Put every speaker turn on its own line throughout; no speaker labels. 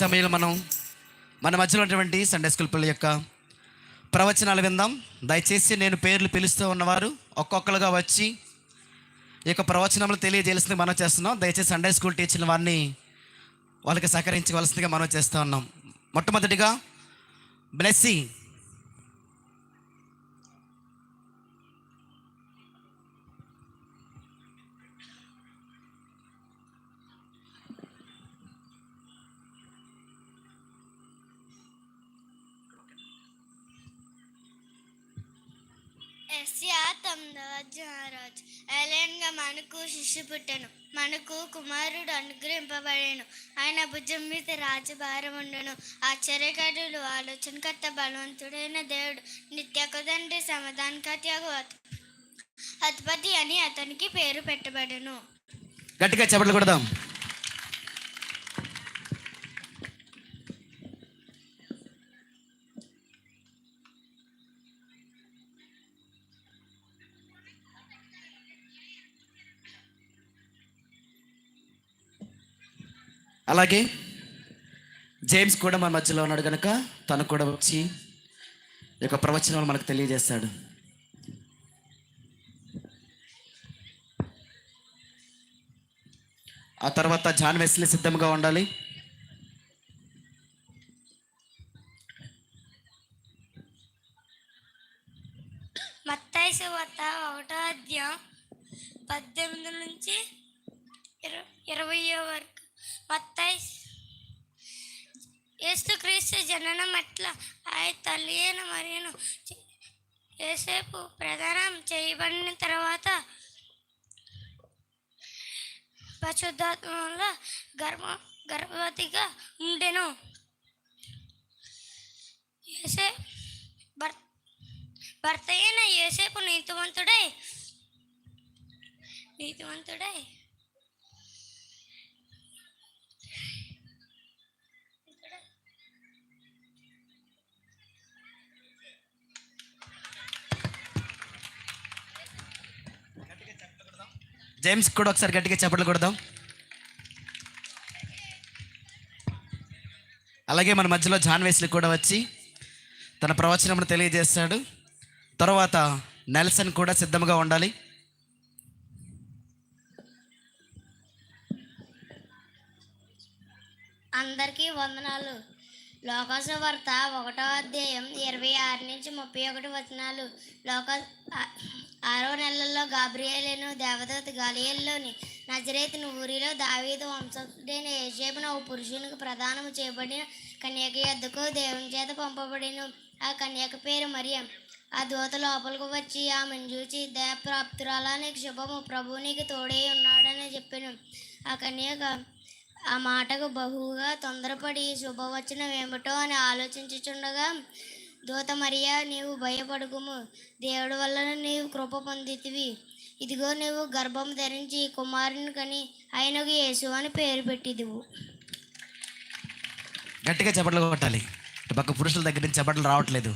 సమయంలో మనం మన మధ్యలో ఉన్నటువంటి సండే స్కూల్ పిల్లల యొక్క ప్రవచనాలు విందాం. దయచేసి నేను పేర్లు పిలుస్తూ ఉన్నవారు ఒక్కొక్కరుగా వచ్చి ఈ యొక్క ప్రవచనములు తెలియజేయాల్సింది మనం చేస్తున్నాం. దయచేసి సండే స్కూల్ టీచర్ల వారిని వాళ్ళకి సహకరించవలసిందిగా మనం చేస్తూ ఉన్నాం. మొట్టమొదటిగా బ్లెస్సీ.
యెషయా 9వ అధ్యాయం. ఏలయనగా మనకు శిశు పుట్టెను, మనకు కుమారుడు అనుగ్రహింపబడెను, ఆయన భుజం మీద రాజభారం ఉండెను. ఆశ్చర్యకరుడు, ఆలోచనకర్త, బలవంతుడైన దేవుడు, నిత్యకు తండ్రి, సమాధానకర్తయగు అధిపతి అని అతనికి పేరు పెట్టబడెను.
గట్టిగా చప్పట్లు కొడదాం. అలాగే జేమ్స్ కూడా మన మధ్యలో ఉన్నాడు కనుక తను కూడా వచ్చి ఈ యొక్క ప్రవచనాలు మనకు తెలియజేస్తాడు. ఆ తర్వాత జాన్ వెస్లీ సిద్ధంగా ఉండాలి.
మత్తయి సువార్త 1వ అధ్యాయం 18 నుంచి 20 వరకు. మత్తయి యేసుక్రీస్తు జననం ఎట్లా, ఆయన తల్లి అయిన మరియను యోసేపు ప్రదానం చేయబడిన తర్వాత పరిశుద్ధాత్మలో గర్భవతిగా ఉండెను. భర్త అయిన యోసేపు నీతివంతుడై
జేమ్స్ కూడా ఒకసారి గట్టిగా చప్పట్లు కొడదాం. అలాగే మన మధ్యలో జాన్ వెస్లీ కూడా వచ్చి తన ప్రవచనమును తెలియజేస్తాడు. తర్వాత నెల్సన్ కూడా సిద్ధంగా ఉండాలి.
అందరికీ వందనాలు. లోకసువార్త 1వ అధ్యాయం 26 నుంచి 31 వచనాలు. 6వ నెలలో గాబ్రియేలును దేవదూత గాలియేలులోని నజరేతును ఊరిలో దావీదు వంశస్థుడైన యోసేపును ఓ పురుషునికి ప్రదానము చేయబడిన కన్యక యొద్దకు దేవుని చేత పంపబడిన. ఆ కన్యక పేరు మరియం. ఆ దూత లోపలికి వచ్చి ఆమెను చూచి, దయాప్రాప్తురాలా, నీకు శుభము, ప్రభువు నీకు తోడై ఉన్నాడని చెప్పాను. ఆ కన్యక ఆ మాటకు బహుగా తొందరపడి శుభవచనం ఏమిటో అని ఆలోచించుచుండగా దూత మరియా, నీవు భయపడకుము, దేవుడి వలన నీవు కృప పొందితివి. ఇదిగో నీవు గర్భం ధరించి కుమారుని కని ఆయనకు యేసు అని పేరు పెట్టిదివు.
గట్టిగా చప్పట్లు కొట్టాలి. పక్క పురుషుల దగ్గర నుంచి చప్పట్లు రావట్లేదు.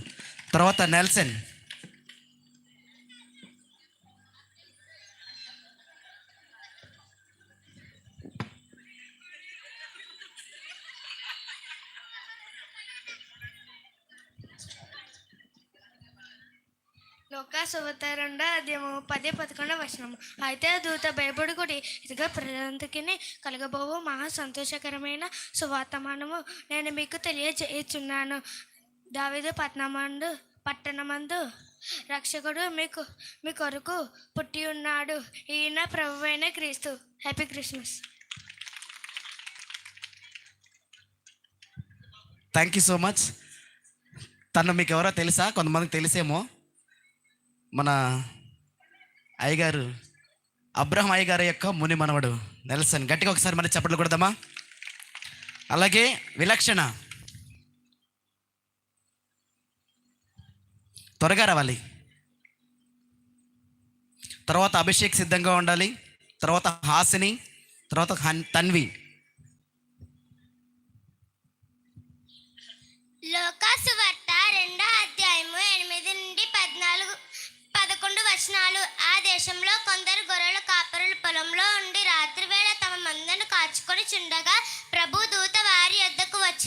తర్వాత నెల్సన్.
లోకసువార్త 2వ అధ్యాయము 10-11 వచనము. అయితే దూత భయపడుకుడి, ఇదిగా ప్రజలందరికీ కలగబోవు మహా సంతోషకరమైన సువర్తమానము నేను మీకు తెలియజేయుచున్నాను. దావీదు పట్టణమందు రక్షకుడు మీ కొరకు పుట్టి ఉన్నాడు. ఈయన ప్రభువైన క్రీస్తు. Happy Christmas.
Thank you so much. తను మీకు ఎవరో తెలుసా? కొంతమందికి తెలిసేమో. మన అయ్యగారు అబ్రహం అయ్యగారు యొక్క ముని మనవడు నెల్సన్. గట్టిగా ఒకసారి మరి చప్పట్లు కొడదామా? అలాగే విలక్షణ, త్వరగా రావాలి. తర్వాత అభిషేక్ సిద్ధంగా ఉండాలి. తర్వాత హాసిని, తర్వాత తన్వి.
లోకసువార్త 2వ అధ్యాయము 8 నుండి 11 వచనాలు. ఆ దేశంలో కొందరు గొర్రెల కాపరులు పొలంలో ఉండి రాత్రివేళ తమ మందను కాచుకొని చుండగా ప్రభు దూత వారి యొద్దకు వచ్చి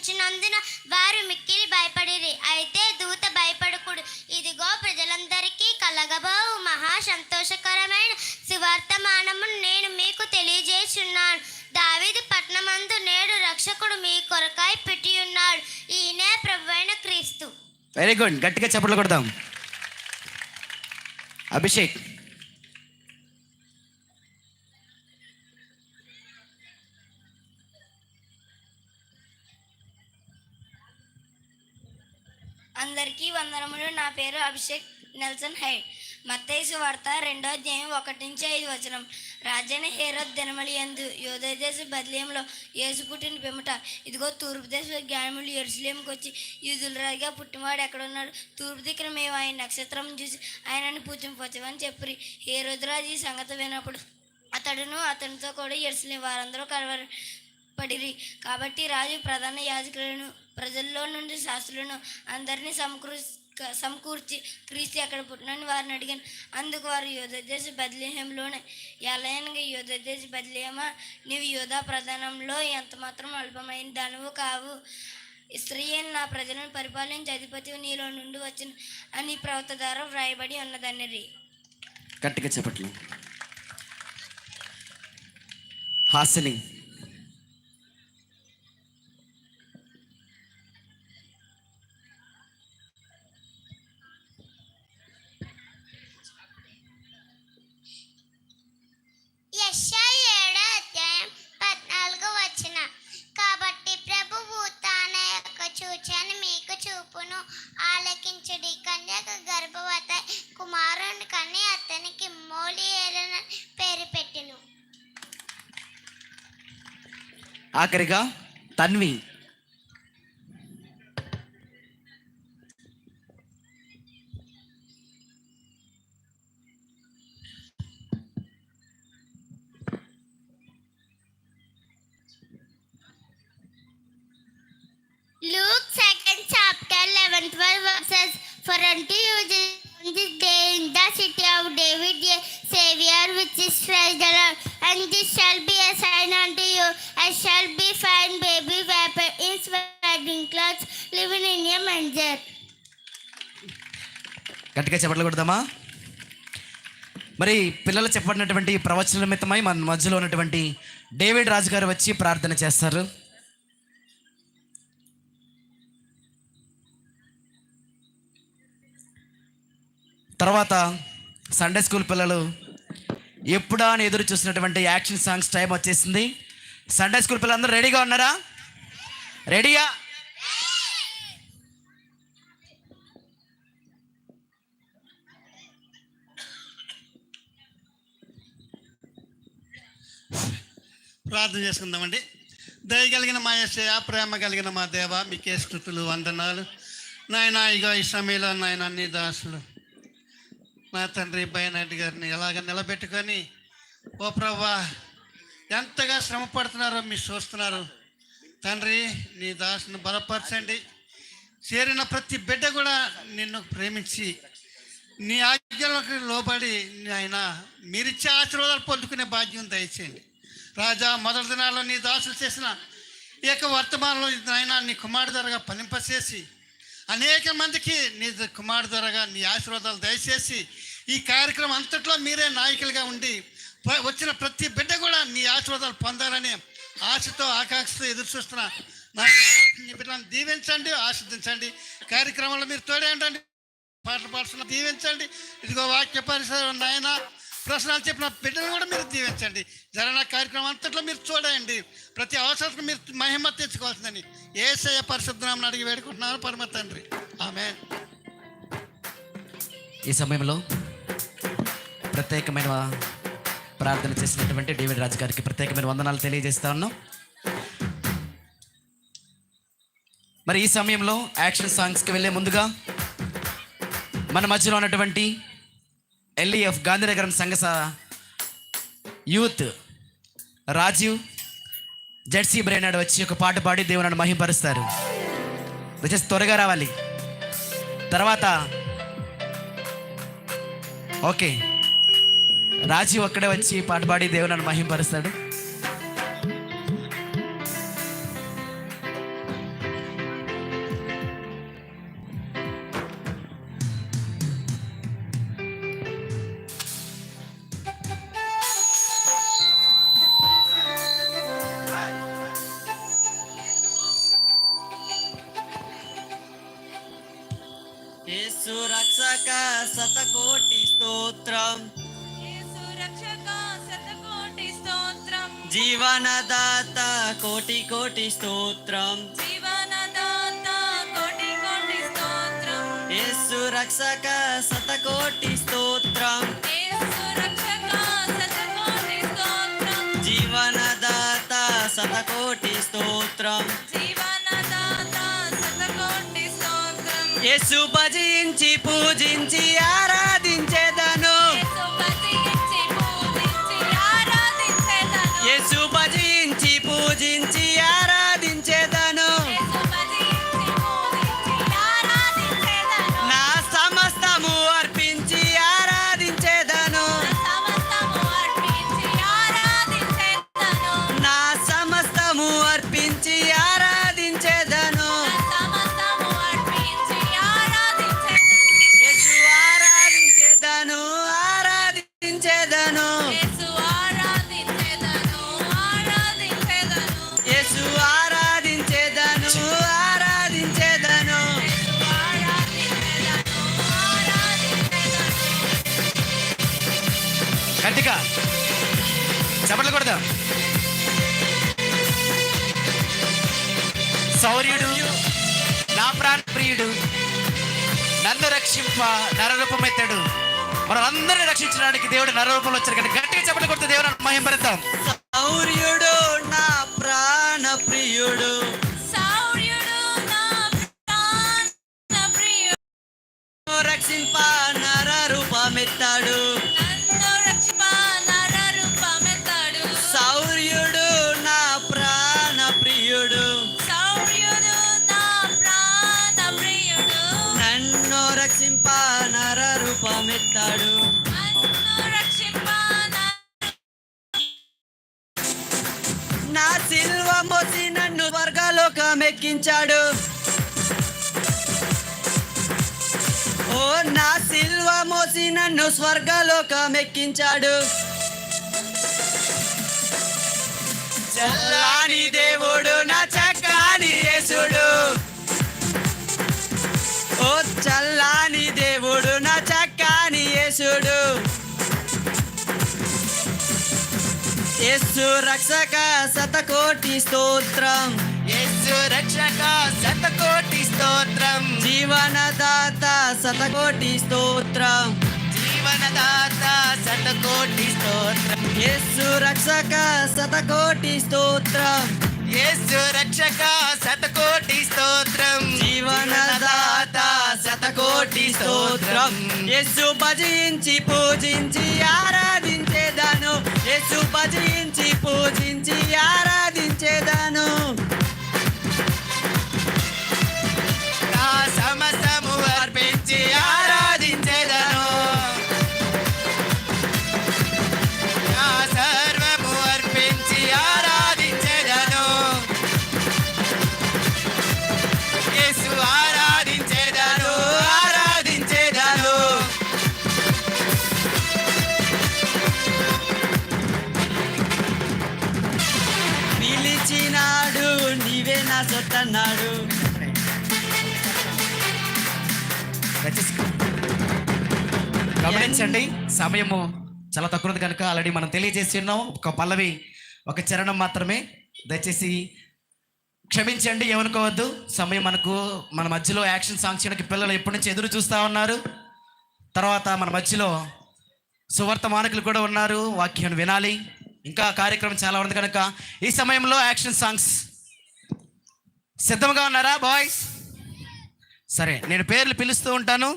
వచ్చినందున వారు మిక్కిలి భయపడిరి. అయితే దూత భయపడకుడు, ఇదిగో ప్రజలందరికీ కలగబోవు మహా సంతోషకరమైన సువర్తమానమును నేను మీకు తెలియజేస్తున్నాను. దావీదు పట్టణమందు నేడు రక్షకుడు మీ కొరకాయ పెట్టి ఉన్నాడు. ఈయనే ప్రభువైన క్రీస్తు.
వెరీ గుడ్, గట్టిగా చప్పట్లు కొడదాం. అభిషేక్.
అందరికీ వందనములు. నా పేరు అభిషేక్ నెల్సన్ హైడ్. మత్తయి సువార్త 2వ అధ్యాయం 1-5 రాజైన హేరోదు దినముల యందు యూదయ దేశ బెత్లెహేములో యేసు పుట్టిన పిమ్మట, ఇదిగో తూర్పు దేశ జ్ఞానులు యెరూషలేముకు వచ్చి, యూదుల రాజుగా పుట్టినవాడు ఎక్కడున్నాడు? తూర్పు దిక్కున మేము ఆయన నక్షత్రం చూసి ఆయనని పూజింపవచ్చని చెప్పి హేరోదు రాజు ఈ సంగతి విన్నప్పుడు అతడును అతనితో కూడా యెరూషలేము వారందరూ కలవరపడిరి. కాబట్టి రాజు ప్రధాన యాజకులను ప్రజల్లో నుండి శాస్త్రులను అందరినీ సమకూర్చి క్రీస్తు ఎక్కడ పుట్టినని వారిని అడిగాను. అందుకు వారు యూదా దేశ బెత్లెహేములోనే. ఎలాగనగా యూదా దేశ బెత్లెహేమా, నీవు యూదా ప్రధానంలో ఎంత మాత్రం అల్పమైన దానవు కావు. ఇశ్రాయేలు నా ప్రజలను పరిపాలించే అధిపతి నీలో నుండి వచ్చిన అని ప్రవక్త ద్వారా వ్రాయబడి ఉన్నదన్నది.
గట్టిగా చెప్పట్లు. హాసిని.
యెషయా 7వ అధ్యాయం 14 కాబట్టి ప్రభువు తాన యొక్క సూచన మీకు చూపును. ఆలకించుడి, కన్యక గర్భవతి కుమారుని కని అతనికి మోలియేలునని పేరు పెట్టెను.
ఆఖరిగా Tanvi.
Luke 2nd chapter 11-12 For unto you this day in the city of David a Savior, which is Christ the Lord. And this shall be a sign unto you, and shall be found baby wrapped in swaddling clothes, living in a manger.
గట్టిగా చెప్పట్లు కొడదామా? మరి పిల్లలు చెప్పబడినటువంటి ప్రవచన నిమిత్తమై మన మధ్యలో ఉన్నటువంటి David రాజు గారు వచ్చి ప్రార్థన చేస్తారు. తర్వాత సండే స్కూల్ పిల్లలు ఎప్పుడా అని ఎదురు చూసినటువంటి యాక్షన్ సాంగ్స్ టైం వచ్చేసింది. సండే స్కూల్ పిల్లలందరూ రెడీగా ఉన్నారా? రెడీగా?
ప్రార్థన చేసుకుందామండి. దయ కలిగిన మా యేసయ్యా, ప్రేమ కలిగిన మా దేవ, మీకే స్తుతులు వందనాలు నాయన. ఇగో ఈ సమయంలో నాయన నీ దాసులు నా తండ్రి బైనాటి గారిని ఎలాగ నిలబెట్టుకొని, ఓ ప్రభా ఎంతగా శ్రమ పడుతున్నారో మీరు చూస్తున్నారు తండ్రి. నీ దాసుని బలపరచండి. చేరిన ప్రతి బిడ్డ కూడా నిన్ను ప్రేమించి నీ ఆజ్ఞలకు లోబడి ఆయన మీరిచ్చే ఆశీర్వాదాలు పొందుకునే భాగ్యం దయచేయండి రాజా. మొదటి దినాల్లో నీ దాసులు చేసిన ఈ యొక్క వర్తమానంలో ఆయన నీ కుమారుడు ధరగా ఫలింపచేసి అనేక మందికి నీ కుమారుడు ధరగా నీ ఆశీర్వాదాలు దయచేసి ఈ కార్యక్రమం అంతట్లో మీరే నాయకులుగా ఉండి వచ్చిన ప్రతి బిడ్డ కూడా నీ ఆశీర్వాదాలు పొందాలని ఆశతో ఆకాంక్షతో ఎదురు చూస్తున్నా. నీ బిడ్డలను దీవించండి, ఆశీర్వదించండి. కార్యక్రమంలో మీరు తోడేంటండి, పాటలు పాడుతున్న దీవించండి. ఇదిగో వాక్య పరిసరం నాయన ప్రశ్నలు చెప్పిన బిడ్డను కూడా మీరు దీవించండి. జరిగిన కార్యక్రమం అంతట్లో మీరు చూడండి. ప్రతి అవసరం మీరు మహిమ తెచ్చుకోవాల్సిందని యేసయ్య పరిశుద్ధ నామమున అడిగి వేడుకుంటున్నాను పరమ తండ్రి, ఆమేన్.
ఈ సమయంలో ప్రత్యేకమైన ప్రార్థన చేసినటువంటి డేవిడ్ రాజు గారికి ప్రత్యేకమైన వందనాలు తెలియజేస్తా ఉన్నాం. మరి ఈ సమయంలో యాక్షన్ సాంగ్స్కి వెళ్ళే ముందుగా మన మధ్యలో ఉన్నటువంటి ఎల్ఈఎఫ్ గాంధీనగరం సంఘ యూత్ రాజీవ్ జెడ్సీ బ్రైనాడు వచ్చి ఒక పాట పాడి దేవుని మహింపరుస్తారు. దయచేసి త్వరగా రావాలి. తర్వాత ఓకే, రాజీవ్ అక్కడే వచ్చి పాట పాడి దేవుని మహింపరుస్తాడు.
యేసు రక్షక శతకోటి స్తోత్రం,
యేసు రక్షక శతకోటి స్తోత్రం,
జీవనదాత కోటి కోటి స్తోత్రం,
జీవనదాత కోటి కోటి స్తోత్రం,
యేసు రక్షక శతకోటి స్తోత్రం,
యేసు రక్షక శతకోటి స్తోత్రం,
జీవనదాత శతకోటి స్తోత్రం,
జీవనదాత శతకోటి స్తోత్రం,
యేసు భజించి పూజించి ఆరాధించేదను,
యేసు భజించి పూజించి ఆరాధించెదను,
యేసు భజించి పూజించి ఆరాధించేదను,
యేసు భజించి పూజించి ఆరాధించెదను,
నా సమస్తము అర్పించి ఆరాధించేదను,
సమస్తము అర్పించి ఆరాధించెదను,
నా సమస్తము అర్పించి ఆరాధించేదను,
సమస్తము అర్పించి ఆరాధించెదను,
యేసు ఆరాధించేదను, ఆరాధించేదను,
యేసు ఆరాధించెదను, ఆరాధించెదను,
యేసు ఆరాధించేదను, ఆరాధించేదను.
యేసు ఆరాధించెదను, ఆరాధించెదను.
గట్టిగా చెప్పట్లు కొడదాం. శౌర్యుడు నా ప్రాణ ప్రియుడు నన్ను రక్షింప నరరూపమెత్తాడు. మనం అందరిని రక్షించడానికి దేవుడు నరరూపంలో వచ్చారు. కానీ గట్టిగా చెప్పట్లు కొడితే దేవుడు మహింపరుద్దాం.
శౌర్యుడు నా ప్రాణ ప్రియుడు,
శౌర్యుడు నా ప్రాణ ప్రియుడు,
రక్షింప నర రూపమెత్తాడు.
నన్ను రక్షింప నరరూపమెత్తాడు.
శౌర్యుడు నా ప్రాణ ప్రియుడు,
శౌర్యుడు నా ప్రాణ ప్రియుడు,
నన్ను రక్షింప నర రూపమెత్తాడు.
నన్ను రక్షింప
నా సిల్వ మోసి నన్ను స్వర్గలోకం ఎక్కించాడు. ఓ నా సిల్వ మోసి నన్ను స్వర్గలోకం ఎక్కించాడు. చల్లాని దేవుడు నా చక్కని యేసుడు, ఓ చల్లాని దేవుడు నా చక్కని యేసుడు, యేసు రక్షక శతకోటి స్తోత్రం,
యేసు రక్షక శతకోటి స్తోత్రం,
జీవనదాత శతకోటి స్తోత్రం,
జీవనదాత శతకోటి స్తోత్రం,
యేసు రక్షక శతకోటి స్తోత్రం,
యేసు రక్షక శతకోటి స్తోత్రం,
జీవనదాత శతకోటి స్తోత్రం, యేసు భజించి పూజించి ఆరాధించేదను, యేసు భజించి పూజించి ఆరాధించేదను,
నా సమస్తము అర్పించి ఆరాధించేదను, నా సర్వము అర్పించి ఆరాధించేదను, యేసు ఆరాధించేదను, ఆరాధించేదను.
పిలిచినాడు నీవే నా సొత్తన్నాడు.
గమనించండి, సమయము చాలా తక్కువ ఉంది కనుక ఆల్రెడీ మనం తెలియజేసి ఉన్నాం. ఒక పల్లవి ఒక చరణం మాత్రమే. దయచేసి క్షమించండి, ఏమనుకోవద్దు. సమయం మన మధ్యలో యాక్షన్ సాంగ్స్ చేయడానికి పిల్లలు ఎప్పటి నుంచి ఎదురు చూస్తూ ఉన్నారు. తర్వాత మన మధ్యలో సువార్త మానకులు కూడా ఉన్నారు, వాక్యం వినాలి. ఇంకా కార్యక్రమం చాలా ఉంది కనుక ఈ సమయంలో యాక్షన్ సాంగ్స్ సిద్ధంగా ఉన్నారా బాయ్స్? సరే, నేను పేర్లు పిలుస్తూ ఉంటాను.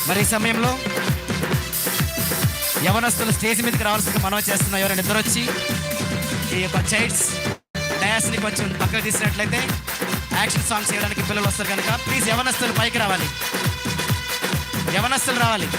మరి ఈ సమయంలో యవనస్తులు స్టేజ్ మీదకి రావాల్సింది మనం చేస్తున్నాం. ఎవరైనా ఇద్దరు వచ్చి ఈ యొక్క చైర్స్ డయాస్ని కొంచెం పక్కకు తీసినట్లయితే యాక్షన్ సాంగ్స్ చేయడానికి పిల్లలు వస్తారు కనుక ప్లీజ్ యవనస్తులు పైకి రావాలి, యవనస్తులు రావాలి.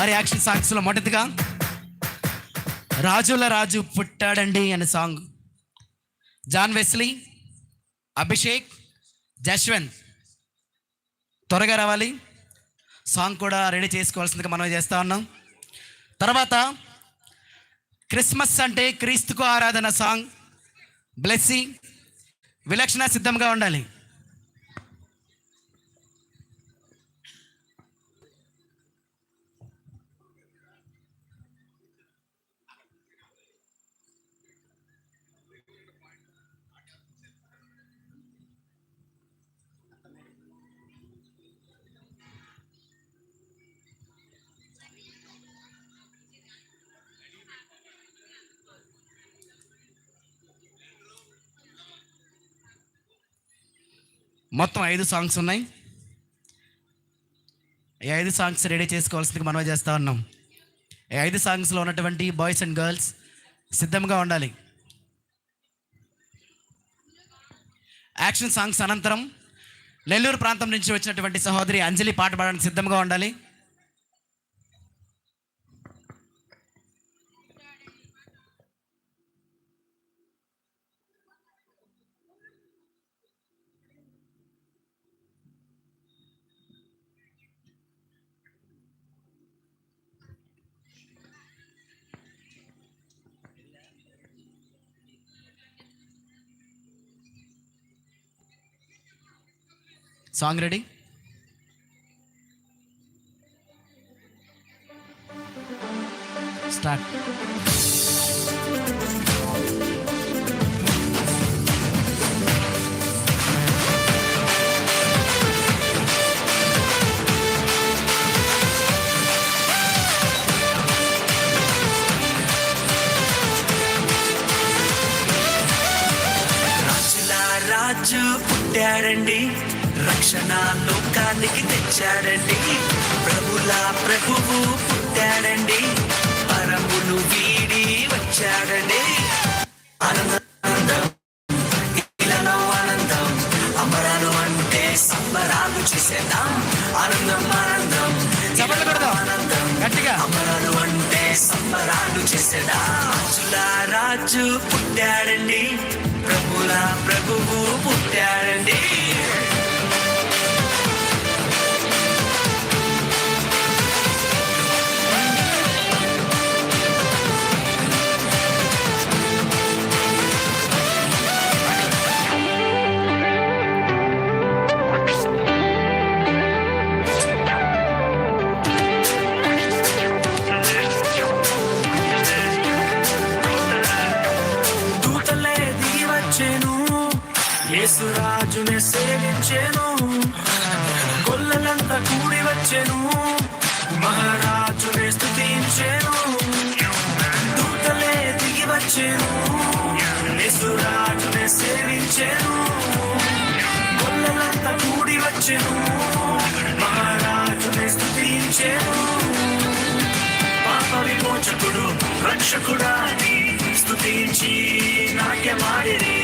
మరి యాక్షన్ సాంగ్స్లో మొదటిగా రాజుల రాజు పుట్టాడండి అనే song John Wesley, Abhishek, Jaswanth త్వరగా రావాలి. సాంగ్ కూడా రెడీ చేసుకోవాల్సిందిగా మనం చేస్తూ ఉన్నాం. తర్వాత క్రిస్మస్ అంటే క్రీస్తుకు ఆరాధన సాంగ్ బ్లెస్సీ, విలక్షణ సిద్ధంగా ఉండాలి. మొత్తం 5 సాంగ్స్ ఉన్నాయి. ఈ 5 సాంగ్స్ రెడీ చేసుకోవాల్సిందిగా మనం చేస్తూ ఉన్నాం. ఈ 5 సాంగ్స్లో ఉన్నటువంటి బాయ్స్ అండ్ గర్ల్స్ సిద్ధంగా ఉండాలి. యాక్షన్ సాంగ్స్ అనంతరం నెల్లూరు ప్రాంతం నుంచి వచ్చినటువంటి సహోదరి అంజలి పాట పాడడానికి సిద్ధంగా ఉండాలి. Song ready. స్టార్ట్.
రాజు పుట్టాడండి, రక్షణ లోకానికి తెచ్చాడండి. ప్రభుల ప్రభువు పుట్టాడండి, పరమును వీడి వచ్చాడండి. ఆనందం ఇలాలో ఆనందం, అమరాలు అంటే సంబరాలు చేసేద్దాం. ఆనందం ఆనందం ఆనందం
గట్టిగా
అమరాలు అంటే సంబరాలు చేసేద్దాం. రాజుల రాజు పుట్టాడండి, ప్రభుల ప్రభువు పుట్టాడండి. యేసురాజునే సేవించెను, కొల్లలంతా కూడి వచ్చెను, మహారాజునే స్తుతించెను. దూతలే దిగి వచ్చెను, యేసురాజునే సేవించెను, కొల్లలంతా కూడి వచ్చెను, మహారాజునే స్తుతించెను. పాప విమోచకుడు రక్షకుడా అని స్తుతించి నాట్యమాడిరి.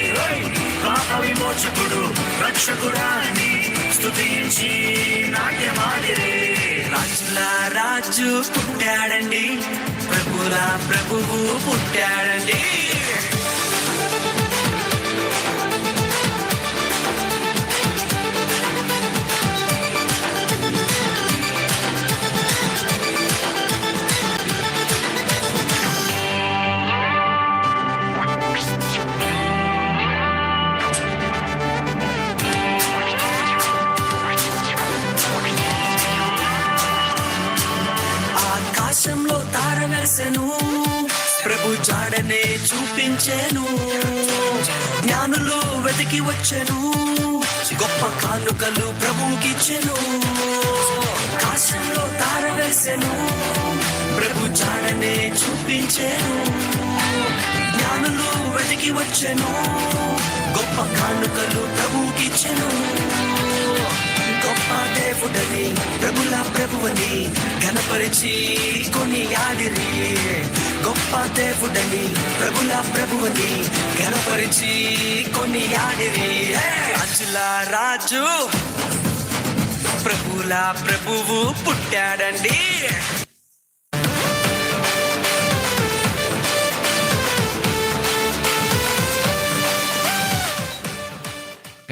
పాప విమోచకుడు రక్షకుడా అని స్తుతించి నాట్యమాడిరి. రాజుల రాజు పుట్టాడండి, ప్రభుల ప్రభువు పుట్టాడండి. ఆకాశంలో తార వెలిసెను, ప్రభు జాడనే చూపించెను. జ్ఞానులు వెతికి వచ్చెను, గొప్ప కానుకలు ప్రభుకిచ్చెను. ఆకాశంలో తార వెలిసెను, ప్రభు జాడనే చూపించెను. జ్ఞానులు వెతికి వచ్చెను, గొప్ప కానుకలు ప్రభుకిచ్చెను. గొప్ప దేవుడని ప్రభుల ప్రభువని ఘనపరిచి కొనియాడిరి. గొప్ప దేవుడని ప్రభుల ప్రభువని ఘనపరిచి కొనియాడిరి. రాజుల రాజు ప్రభుల ప్రభువు పుట్టాడండి.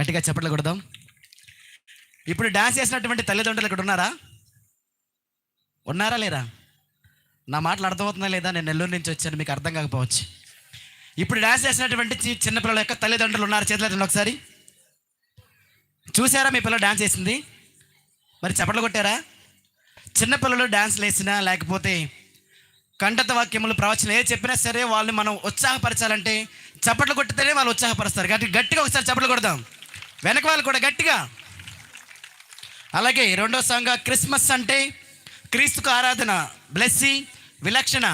గట్టిగా చప్పట్లు కొడదాం. ఇప్పుడు డాన్స్ చేసినటువంటి తల్లిదండ్రులు ఇక్కడ ఉన్నారా? ఉన్నారా లేరా? నా మాటలు అర్థమవుతుందా లేదా? నేను నెల్లూరు నుంచి వచ్చాను, మీకు అర్థం కాకపోవచ్చు. ఇప్పుడు డాన్స్ చేసినటువంటి చిన్నపిల్లల యొక్క తల్లిదండ్రులు ఉన్నారు, చేతులు ఒకసారి. చూసారా మీ పిల్లలు డాన్స్ చేసింది? మరి చప్పట్లు కొట్టారా? చిన్నపిల్లలు డాన్స్లు వేసినా లేకపోతే కంఠత వాక్యములు ప్రవచనం ఏ చెప్పినా సరే వాళ్ళని మనం ఉత్సాహపరచాలంటే చప్పట్లు కొట్టితేనే వాళ్ళు ఉత్సాహపరుస్తారు. గట్టిగా ఒకసారి చప్పట్లు కొడదాం, వెనక వాళ్ళు కూడా గట్టిగా. అలాగే రెండో సాంగ్ క్రిస్మస్ అంటే క్రీస్తుకు ఆరాధన, బ్లెస్సి, విలక్షణ.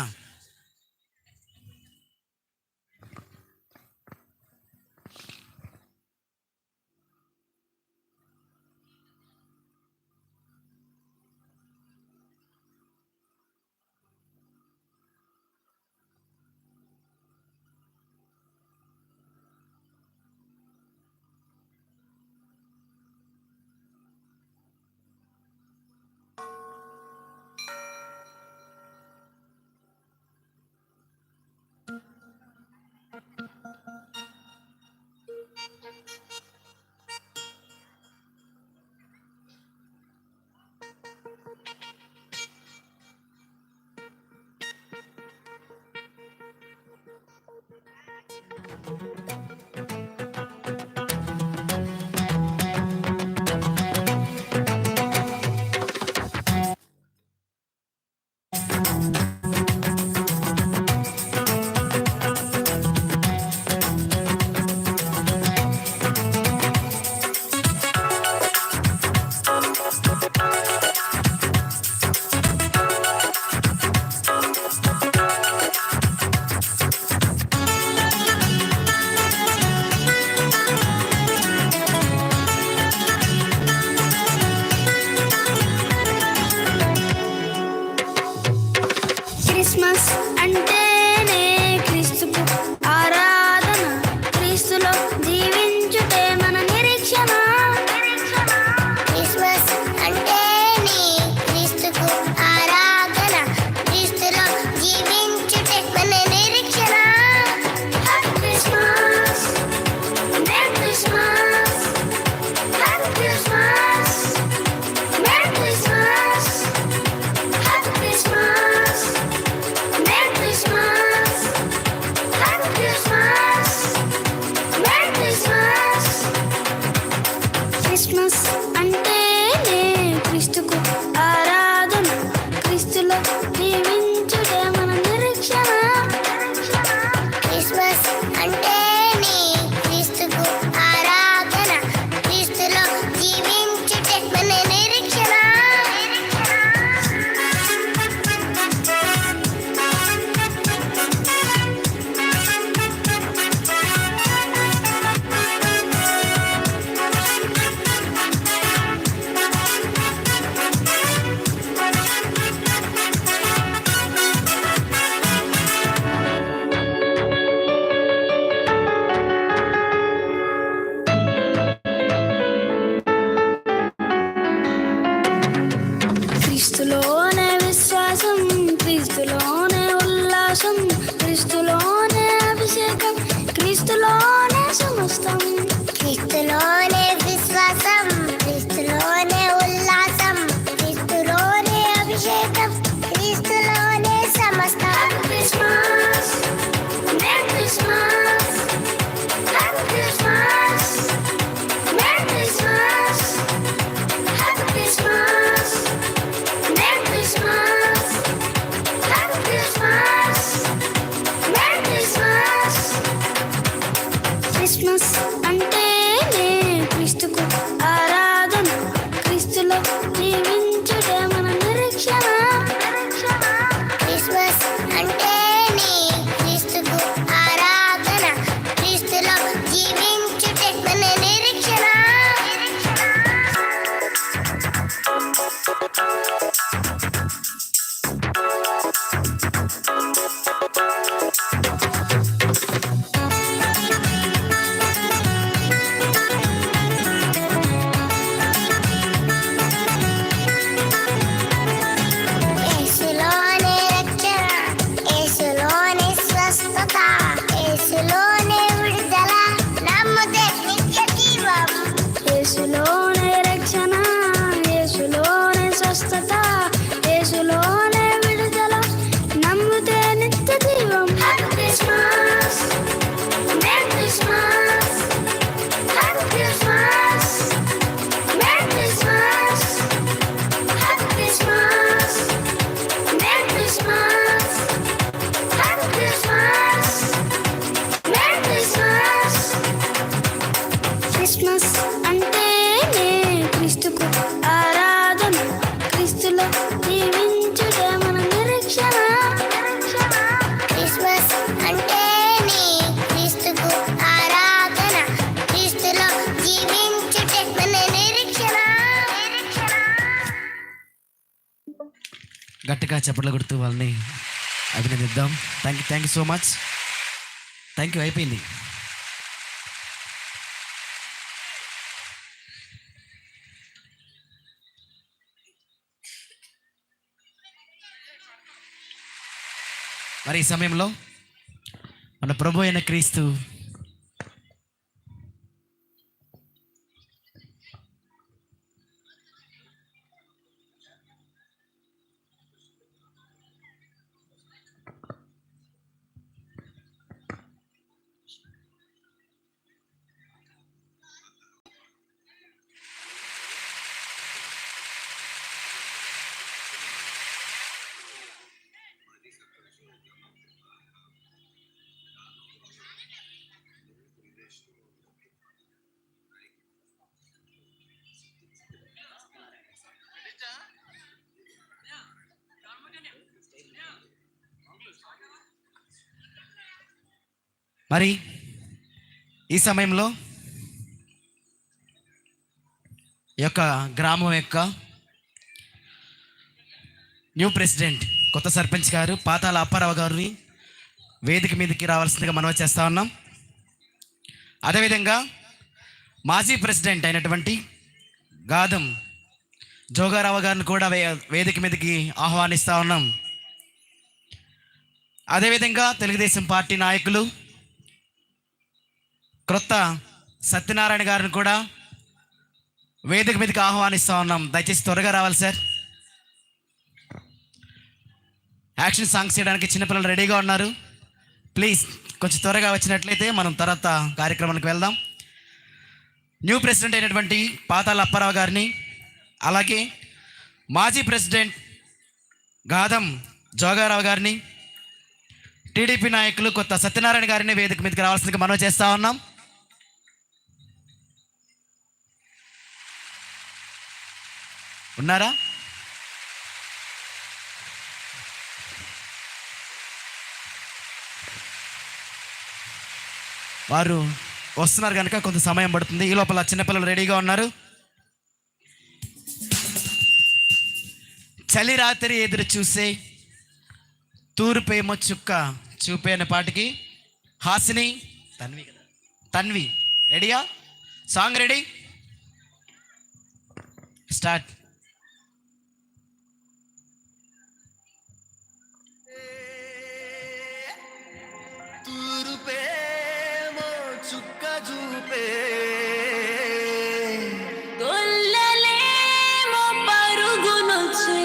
చప్పట్లు కొడుతూ వాళ్ళని అభినందిద్దాం. Thank you so much. Thank you. అయిపోయింది. మరి ఈ సమయంలో మన ప్రభు అయిన క్రీస్తు మరి ఈ సమయంలో ఈ యొక్క గ్రామం యొక్క న్యూ ప్రెసిడెంట్ కొత్త సర్పంచ్ గారు పాతాల అప్పారావు గారిని వేదిక మీదకి రావాల్సిందిగా మనవి చేస్తా ఉన్నాం. అదేవిధంగా మాజీ ప్రెసిడెంట్ అయినటువంటి గాదం జోగారావు గారిని కూడా వేదిక మీదకి ఆహ్వానిస్తూ ఉన్నాం. అదేవిధంగా తెలుగుదేశం పార్టీ నాయకులు క్రొత్త సత్యనారాయణ గారిని కూడా వేదిక మీదకి ఆహ్వానిస్తూ ఉన్నాం. దయచేసి త్వరగా రావాలి సార్. యాక్షన్ సాంగ్స్ చేయడానికి చిన్నపిల్లలు రెడీగా ఉన్నారు. ప్లీజ్ కొంచెం త్వరగా వచ్చినట్లయితే మనం తర్వాత కార్యక్రమానికి వెళ్దాం. న్యూ ప్రెసిడెంట్ అయినటువంటి పాతాల అప్పారావు గారిని, అలాగే మాజీ ప్రెసిడెంట్ గాదం జోగారావు గారిని, టీడీపీ నాయకులు కొత్త సత్యనారాయణ గారిని వేదిక మీదకి రావాల్సిందిగా మనవి చేస్తూ ఉన్నాం. ఉన్నారా? వారు వస్తున్నారు కనుక కొంత సమయం పడుతుంది. ఈ లోపల చిన్నపిల్లలు రెడీగా ఉన్నారు. చలి రాత్రి ఎదురు చూసే తూర్పేమో చుక్క చూపే అనే పాటకి హాసిని తన్వి రెడీయా? Song ready? స్టార్ట్.
తూర్పేమో చుక్క చూపే
గొల్లలేమో పరుగునొచ్చే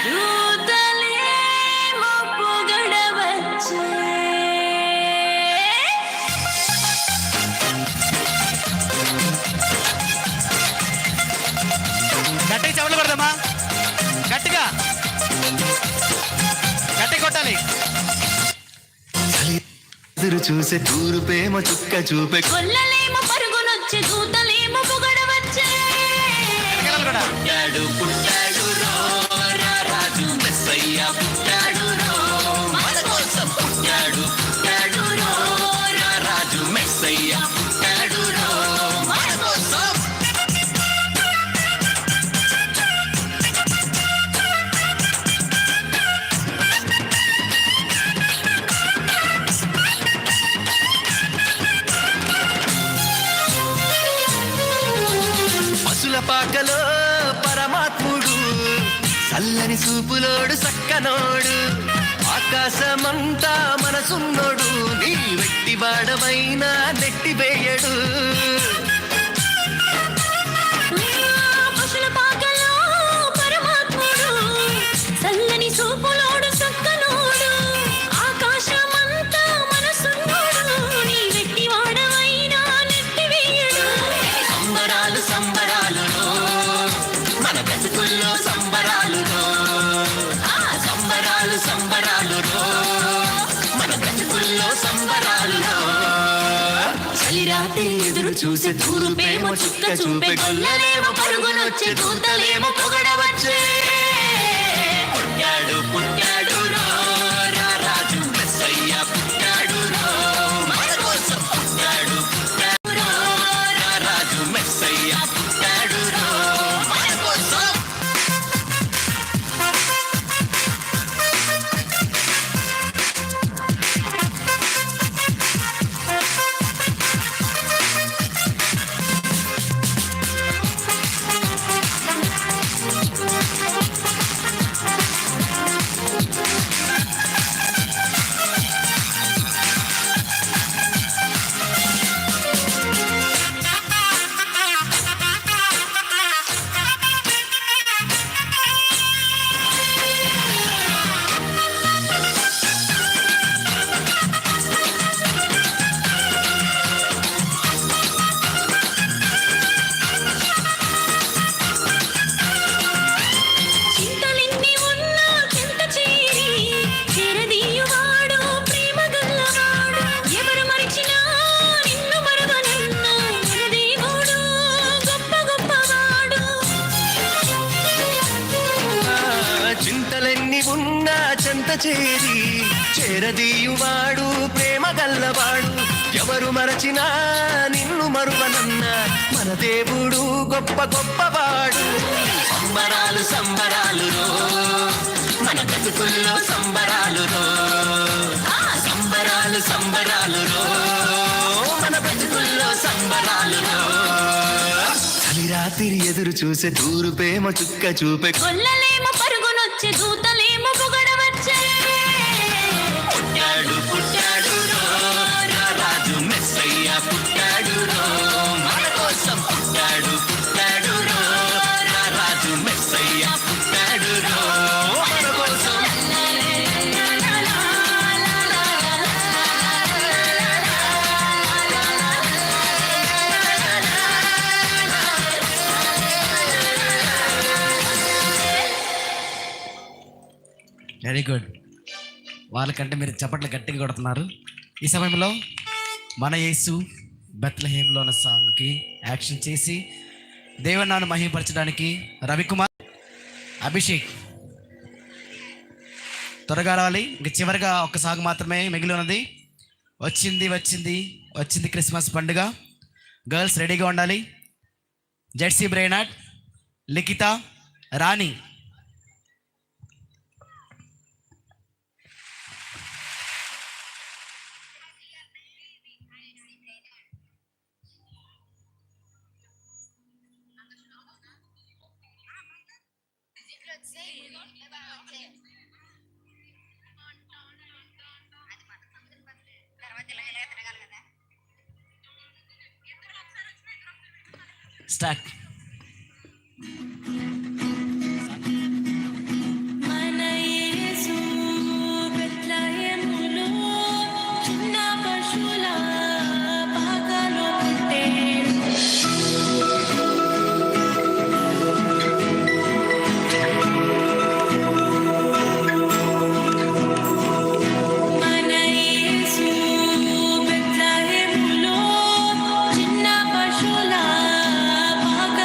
దూతలేమో పొగడవచ్చే
గట్టిగా చెవులు కొడదామా? గట్టిగా గట్టి కొట్టాలి.
ఎదురు చూసే తూర్పేమో చుక్క చూపే
గొల్లలేమో పరుగునొచ్చే దూతలేమో పొగడవచ్చే
పిల్లలు కూడా
పుట్టాడు పుట్టాడు రో రా రాజు మెస్సయ్య పుట్టాడు రో మన కోసం పుట్టాడు పుట్టాడు రో రా రాజు మెస్సయ్య పుట్టాడు రో మన కోసం. పశుల పాకలో పరమాత్ముడు, చల్లని చూపులోడు సక్కనోడు, ఆకాశమంతా మనసున్నోడు, నీ వెట్టి వాడమైనా నెట్టివేయడు.
పశుల పాకలో పరమాత్ముడు, చల్లని చూపులోడు సక్కనోడు, ఆకాశమంతా మనసున్నోడు, నీ వెట్టి వాడవైనా నెట్టివేయడు.
సంబరాలు సంబరాలులో మన బ్రతుకుల్లో సంబరాలులో, ఆ సంబరాలు సంబరాలులో మన బ్రతుకుల్లో సంబరాలులో. చలిరాత్రి ఎదురు చూసే తూర్పేమో చుక్క చూపే గొల్లలేమో పరుగునొచ్చే దూతలేమో పొగడవచ్చే. పుట్టాడు పుట్టాడు రో రా రాజు మెస్సయ్య పుట్టాడు రో మన కోసం పుట్టాడు పుట్టాడు రో రా రాజు మెస్సయ్య పుట్టాడు రో మన కోసం. చేరి చేరదీయువాడు ప్రేమ గల్లవాడు. ఎవరు మరచినా నిన్ను మరువనన్న మన దేవుడు గొప్ప గొప్పవాడు. సంబరాలు సంబరాలు రో మన బ్రతుకుల్లో సంబరాలు రో. సంబరాలు సంబరాలు రో మన బ్రతుకుల్లో సంబరాలు రో. చలి రాత్రి ఎదురు చూసే తూరు ప్రేమ చుక్క చూపే.
కొల్లలేమో పరుగునొచ్చే దూతలేమో పొగడవచ్చే.
పుట్టాడు పుట్టాడు రో నా రాజు మెస్సయ్య పుట్టాడు రో. మన కోసం పుట్టాడు పుట్టాడు రో నా రాజు మెస్సయ్య పుట్టాడు రో. మన కోసం
వెరీ గుడ్. వాళ్ళకంటే మీరు చప్పట్లు గట్టిగా కొడుతున్నారు. ఈ సమయంలో మన యేసు బెత్లెహేంలో ఉన్న సాంగ్కి యాక్షన్ చేసి దేవుని నామమును మహిమపరచడానికి రవికుమార్, అభిషేక్ త్వరగా రావాలి. ఇంక చివరిగా ఒక సాంగ్ మాత్రమే మిగిలి ఉన్నది. వచ్చింది వచ్చింది వచ్చింది క్రిస్మస్ పండుగ. గర్ల్స్ రెడీగా ఉండాలి. జెడ్సీ బ్రేనాట్, లిఖిత, రాణి. స్టార్ట్.
మన యేసు బెత్లెహేములో చిన్న పశువుల పాకలో పుట్టేను. మన యేసు బెత్లెహేములో చిన్న పశువుల పాకలో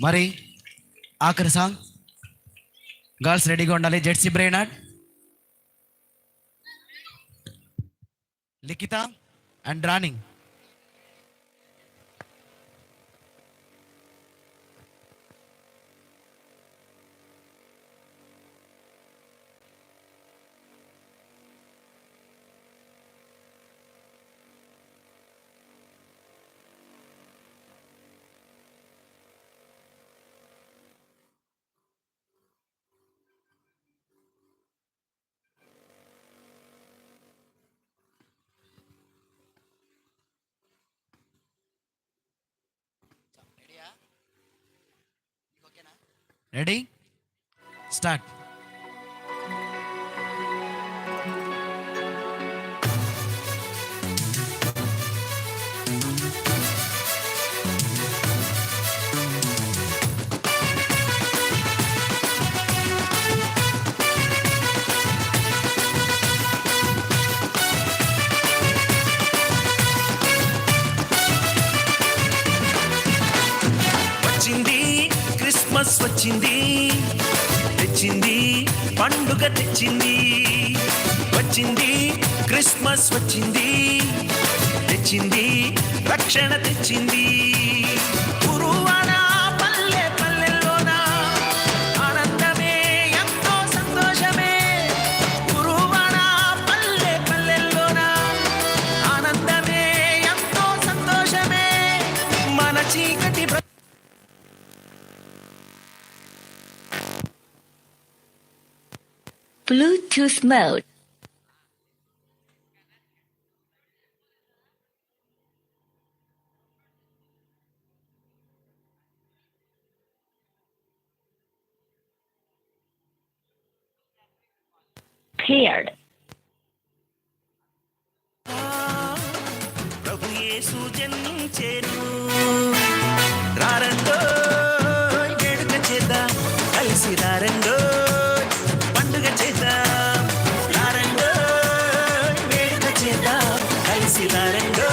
మరి ఆఖరి సాంగ్, గర్ల్స్ రెడీగా ఉండాలి. జెడ్సీ బ్రెయినాడ్, Likhitha and Rani. Ready, start.
వచ్చింది క్రిస్మస్ వచ్చింది, తెచ్చింది పండుగ తెచ్చింది. వచ్చింది క్రిస్మస్ వచ్చింది, తెచ్చింది రక్షణ తెచ్చింది. గురువాడ పల్లె పల్లెల్లోన ఆనందమే ఎంతో సంతోషమే. గురువాడ పల్లె పల్లెల్లోన ఆనందమే ఎంతో సంతోషమే. మన చీకటి
Bluetooth mode. Paired.
ప్రభు యేసు జన్మించెను, రారండో వేడుక చేద్దాం, కలిసి రారండో పండుగ చేద్దాం. రారండో వేడుక చేద్దాం, కలిసి రారండో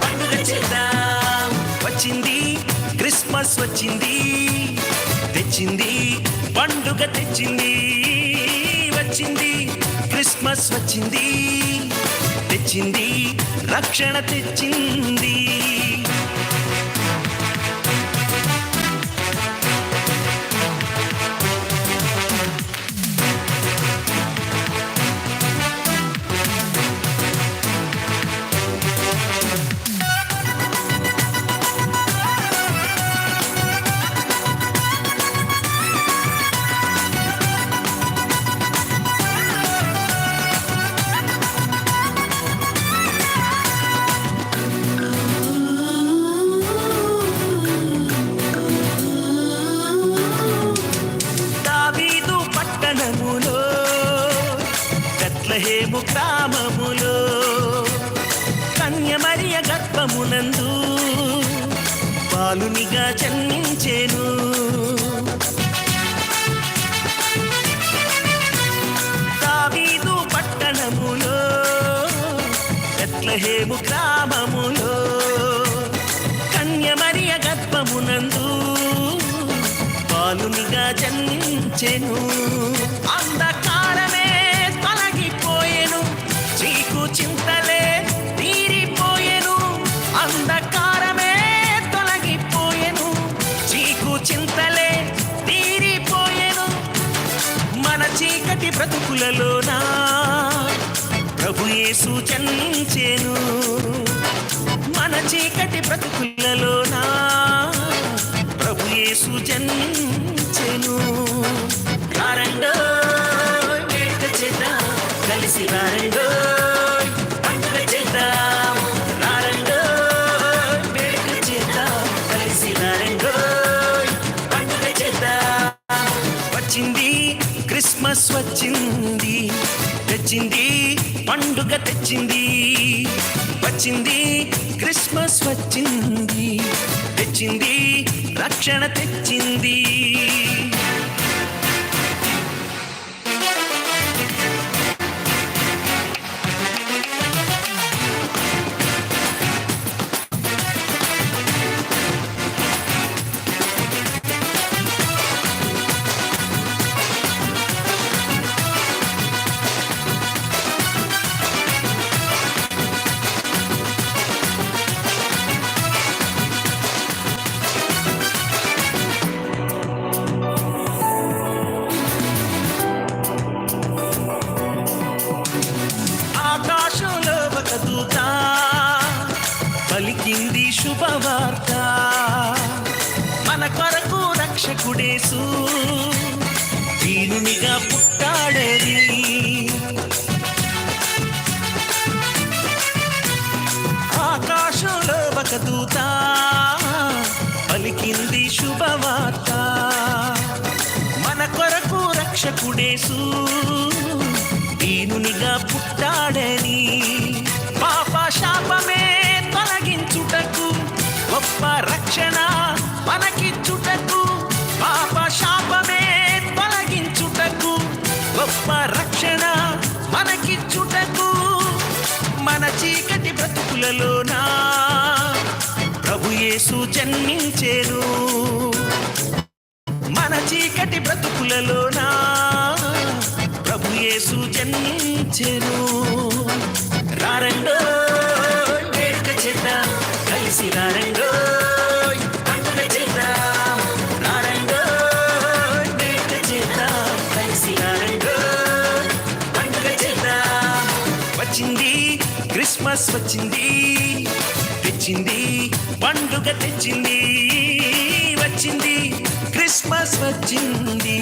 పండుగ చేద్దాం. వచ్చింది క్రిస్మస్ వచ్చింది, తెచ్చింది పండుగ తెచ్చింది. వచ్చింది క్రిస్మస్ వచ్చింది, తెచ్చింది రక్షణ తెచ్చింది. దావీదు పట్టణములో, బెత్లెహేము గ్రామములో, కన్య మరియ గర్భమునందు బాలునిగా జన్మించెను. దావీదు పట్టణములో, బెత్లెహేము గ్రామములో, కన్య మరియ గర్భమునందు బాలునిగా జన్మించెను. అంధకారమే తొలగిపోయెను, చీకు చింతలే తీరిపోయెను. అంధకారమే తొలగిపోయెను, చీకు చింతలే తీరిపోయెను. మన చీకటి బ్రతుకులలోనా ప్రభు యేసు జన్మించెను. మన చీకటి బ్రతుకులలోనా ప్రభు యేసు జన్మించెను. రారండో వేడుక చేద్దాం, కలిసి రారండో పండుగ చేద్దాం. రారండో వేడుక చేద్దాం, కలిసి రారండో పండుగ చేద్దాం. వచ్చింది క్రిస్మస్ వచ్చింది, తెచ్చింది పండుగ తెచ్చింది. వచ్చింది క్రిస్మస్ వచ్చింది, తెచ్చింది రక్షణ తెచ్చింది. పలికింది శుభవార్త, మన కొరకు రక్షకుడేసు దీనునిగా పుట్టాడని. ఆకాశంలో ఒక దూత పలికింది శుభవార్త, మన కొరకు రక్షకుడేసు దీనునిగా పుట్టాడని. పాప శాపమే తొలగించుటకు గొప్ప రక్షణ మనకిచ్చుటకు, పాప శాపమే తొలగించుటకు గొప్ప రక్షణ మనకిచ్చుటకు, మన చీకటి బ్రతుకులలోనా ప్రభు యేసు జన్మించెను. మన చీకటి బ్రతుకులలోనా ప్రభు యేసు జన్మించెను. రారండో వేడుక చేద్దాం, కలిసి రారండో పండుగ చేద్దాం. రారండో వేడుక చేద్దాం, కలిసి రారండో పండుగ చేద్దాం. వచ్చింది క్రిస్మస్ వచ్చింది, తెచ్చింది పండుగ తెచ్చింది. వచ్చింది క్రిస్మస్ వచ్చింది,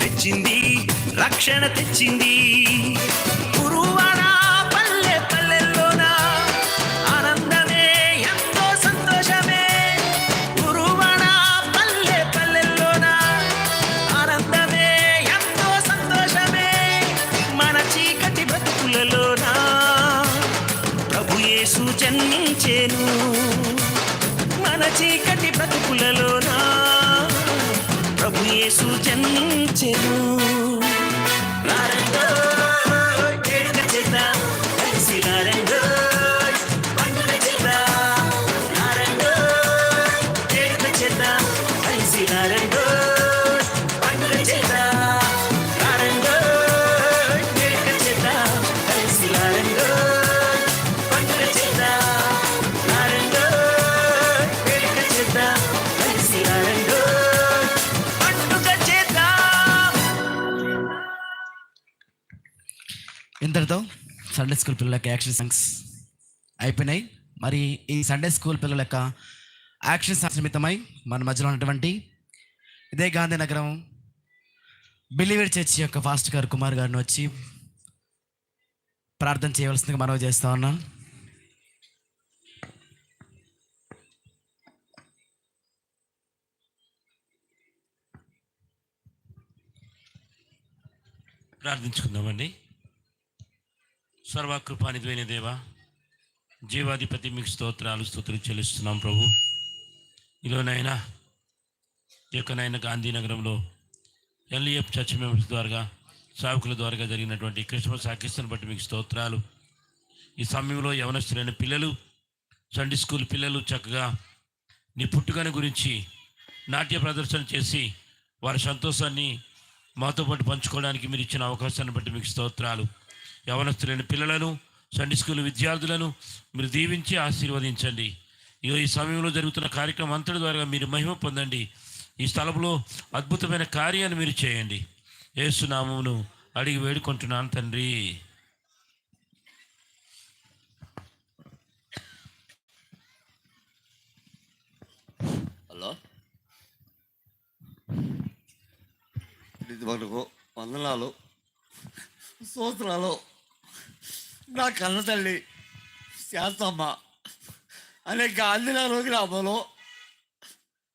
తెచ్చింది రక్షణ తెచ్చింది. గురువాడ పల్లె పల్లెల్లోన ఆనందమే ఎంతో సంతోషమే. గురువాడ పల్లె పల్లెల్లోన ఆనందమే ఎంతో సంతోషమే. మన చీకటి బ్రతుకులలోన ప్రభు యేసు జన్మించెను. మన చీకటి బ్రతుకులలోనా ప్రభు యేసు జన్మించెను. రారండో వేడుక చేద్దాం, కలిసి రారండో పండుగ చేద్దాం. రారండో వేడుక చేద్దాం, కలిసి రారండో పండుగ చేద్దాం. రారండో వేడుక చేద్దాం, కలిసి రారండో పండుగ చేద్దాం. రారండో వేడుక చేద్దాం, కలిసి రారండో పండుగ చేద్దాం.
ఇంతటితో సండే స్కూల్ పిల్లల యొక్క యాక్షన్ సాంగ్స్ అయిపోయినాయి. మరి ఈ సండే స్కూల్ పిల్లల యొక్క యాక్షన్ సాంగ్స్ నిమిత్తమై మన మధ్యలో ఉన్నటువంటి ఇదే గాంధీనగరం బిలీవర్ చర్చ్ యొక్క ఫాస్ట్ గారు కుమార్ గారిని వచ్చి ప్రార్థన చేయవలసిందిగా మనవి చేస్తా ఉన్నాను.
ప్రార్థించుకుందామండి. సర్వకృపానిధైన దేవ, జీవాధిపతి, మీకు స్తుతులు చెల్లిస్తున్నాం ప్రభు. ఈలోనైనా ఈ యొక్కనైనా గాంధీనగరంలో ఎల్ఈఎఫ్ చర్చ్ మెంబర్స్ ద్వారా సేవకుల ద్వారా జరిగినటువంటి క్రిస్మస్ ఆకీర్తన బట్టి మీకు స్తోత్రాలు. ఈ సమయంలో యవనస్తులైన పిల్లలు, సండే స్కూల్ పిల్లలు చక్కగా నీ పుట్టుకను గురించి నాట్య ప్రదర్శన చేసి వారి సంతోషాన్ని మాతో పాటు పంచుకోవడానికి మీరు ఇచ్చిన అవకాశాన్ని బట్టి మీకు స్తోత్రాలు. యవనస్తులైన పిల్లలను, సండే స్కూల్ విద్యార్థులను మీరు దీవించి ఆశీర్వదించండి. ఈ సమయంలో జరుగుతున్న కార్యక్రమం అంతటి ద్వారా మీరు మహిమ పొందండి. ఈ స్థలంలో అద్భుతమైన కార్యాన్ని మీరు చేయండి. యేసు నామమును అడిగి వేడుకుంటున్నాను తండ్రి.
హలో, ఇది వరకు వందనాలు, స్తోత్రాలు. నా కన్న తల్లి శాంతమ్మ అనే గాంధీనగర్ గ్రామంలో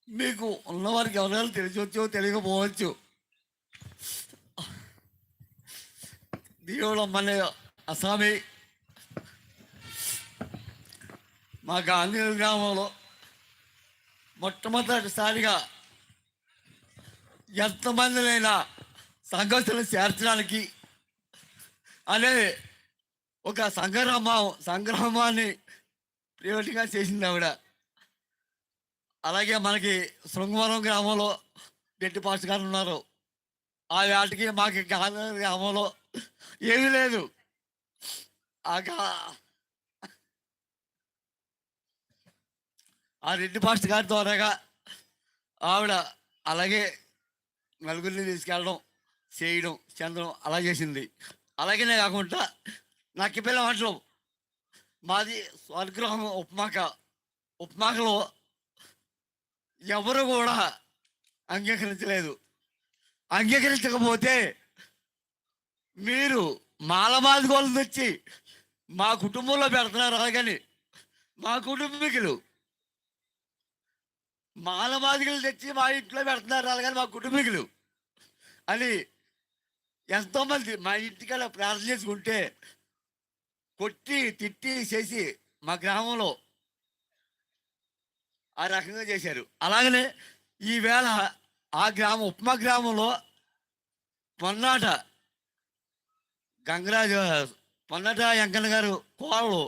మీకు ఉన్నవారికి ఎవరైనా తెలిసొచ్చో తెలియకపోవచ్చు. దేవుడు అమ్మనే అస్సామి మా గాంధీనగర్ గ్రామంలో మొట్టమొదటిసారిగా ఎంతమందినైనా సంఘస్థులను చేర్చడానికి అనే ఒక సంగ్రామాన్ని ప్రైవేట్గా చేసింది ఆవిడ. అలాగే మనకి శృంగవరం గ్రామంలో గట్టి పాస్ గారు ఉన్నారు. ఆ వాటికి మాకు గాంధీనగర్ గ్రామంలో ఏమీ లేదు. ఆ రెడ్డి పాస్ట్ గారి ద్వారాగా ఆవిడ అలాగే నలుగురిని తీసుకెళ్ళడం, చేయడం, చెందడం అలా చేసింది. అలాగనే కాకుండా నాకు పిల్ల వంటలు మాది స్వర్గృహం ఉపమాక ఉపమాకలో ఎవరు కూడా అంగీకరించలేదు. అంగీకరించకపోతే మీరు మాలమాదిగోళ్ళు తెచ్చి మా కుటుంబంలో పెడుతున్నారు. అలాగని మా కుటుంబీకులు మాలమాదిగలు తెచ్చి మా ఇంట్లో పెడుతున్నారు. అలాగని మా కుటుంబీకులు అని ఎంతోమంది మా ఇంటికాడ ప్రార్థన చేసుకుంటే కొట్టి తిట్టి చేసి మా గ్రామంలో ఆ రకంగా చేశారు. అలాగనే ఈవేళ ఆ గ్రామం ఉపమా గ్రామంలో పొన్నాట గంగరాజు పొన్నాట వెంకన్న గారు కోళ్ళు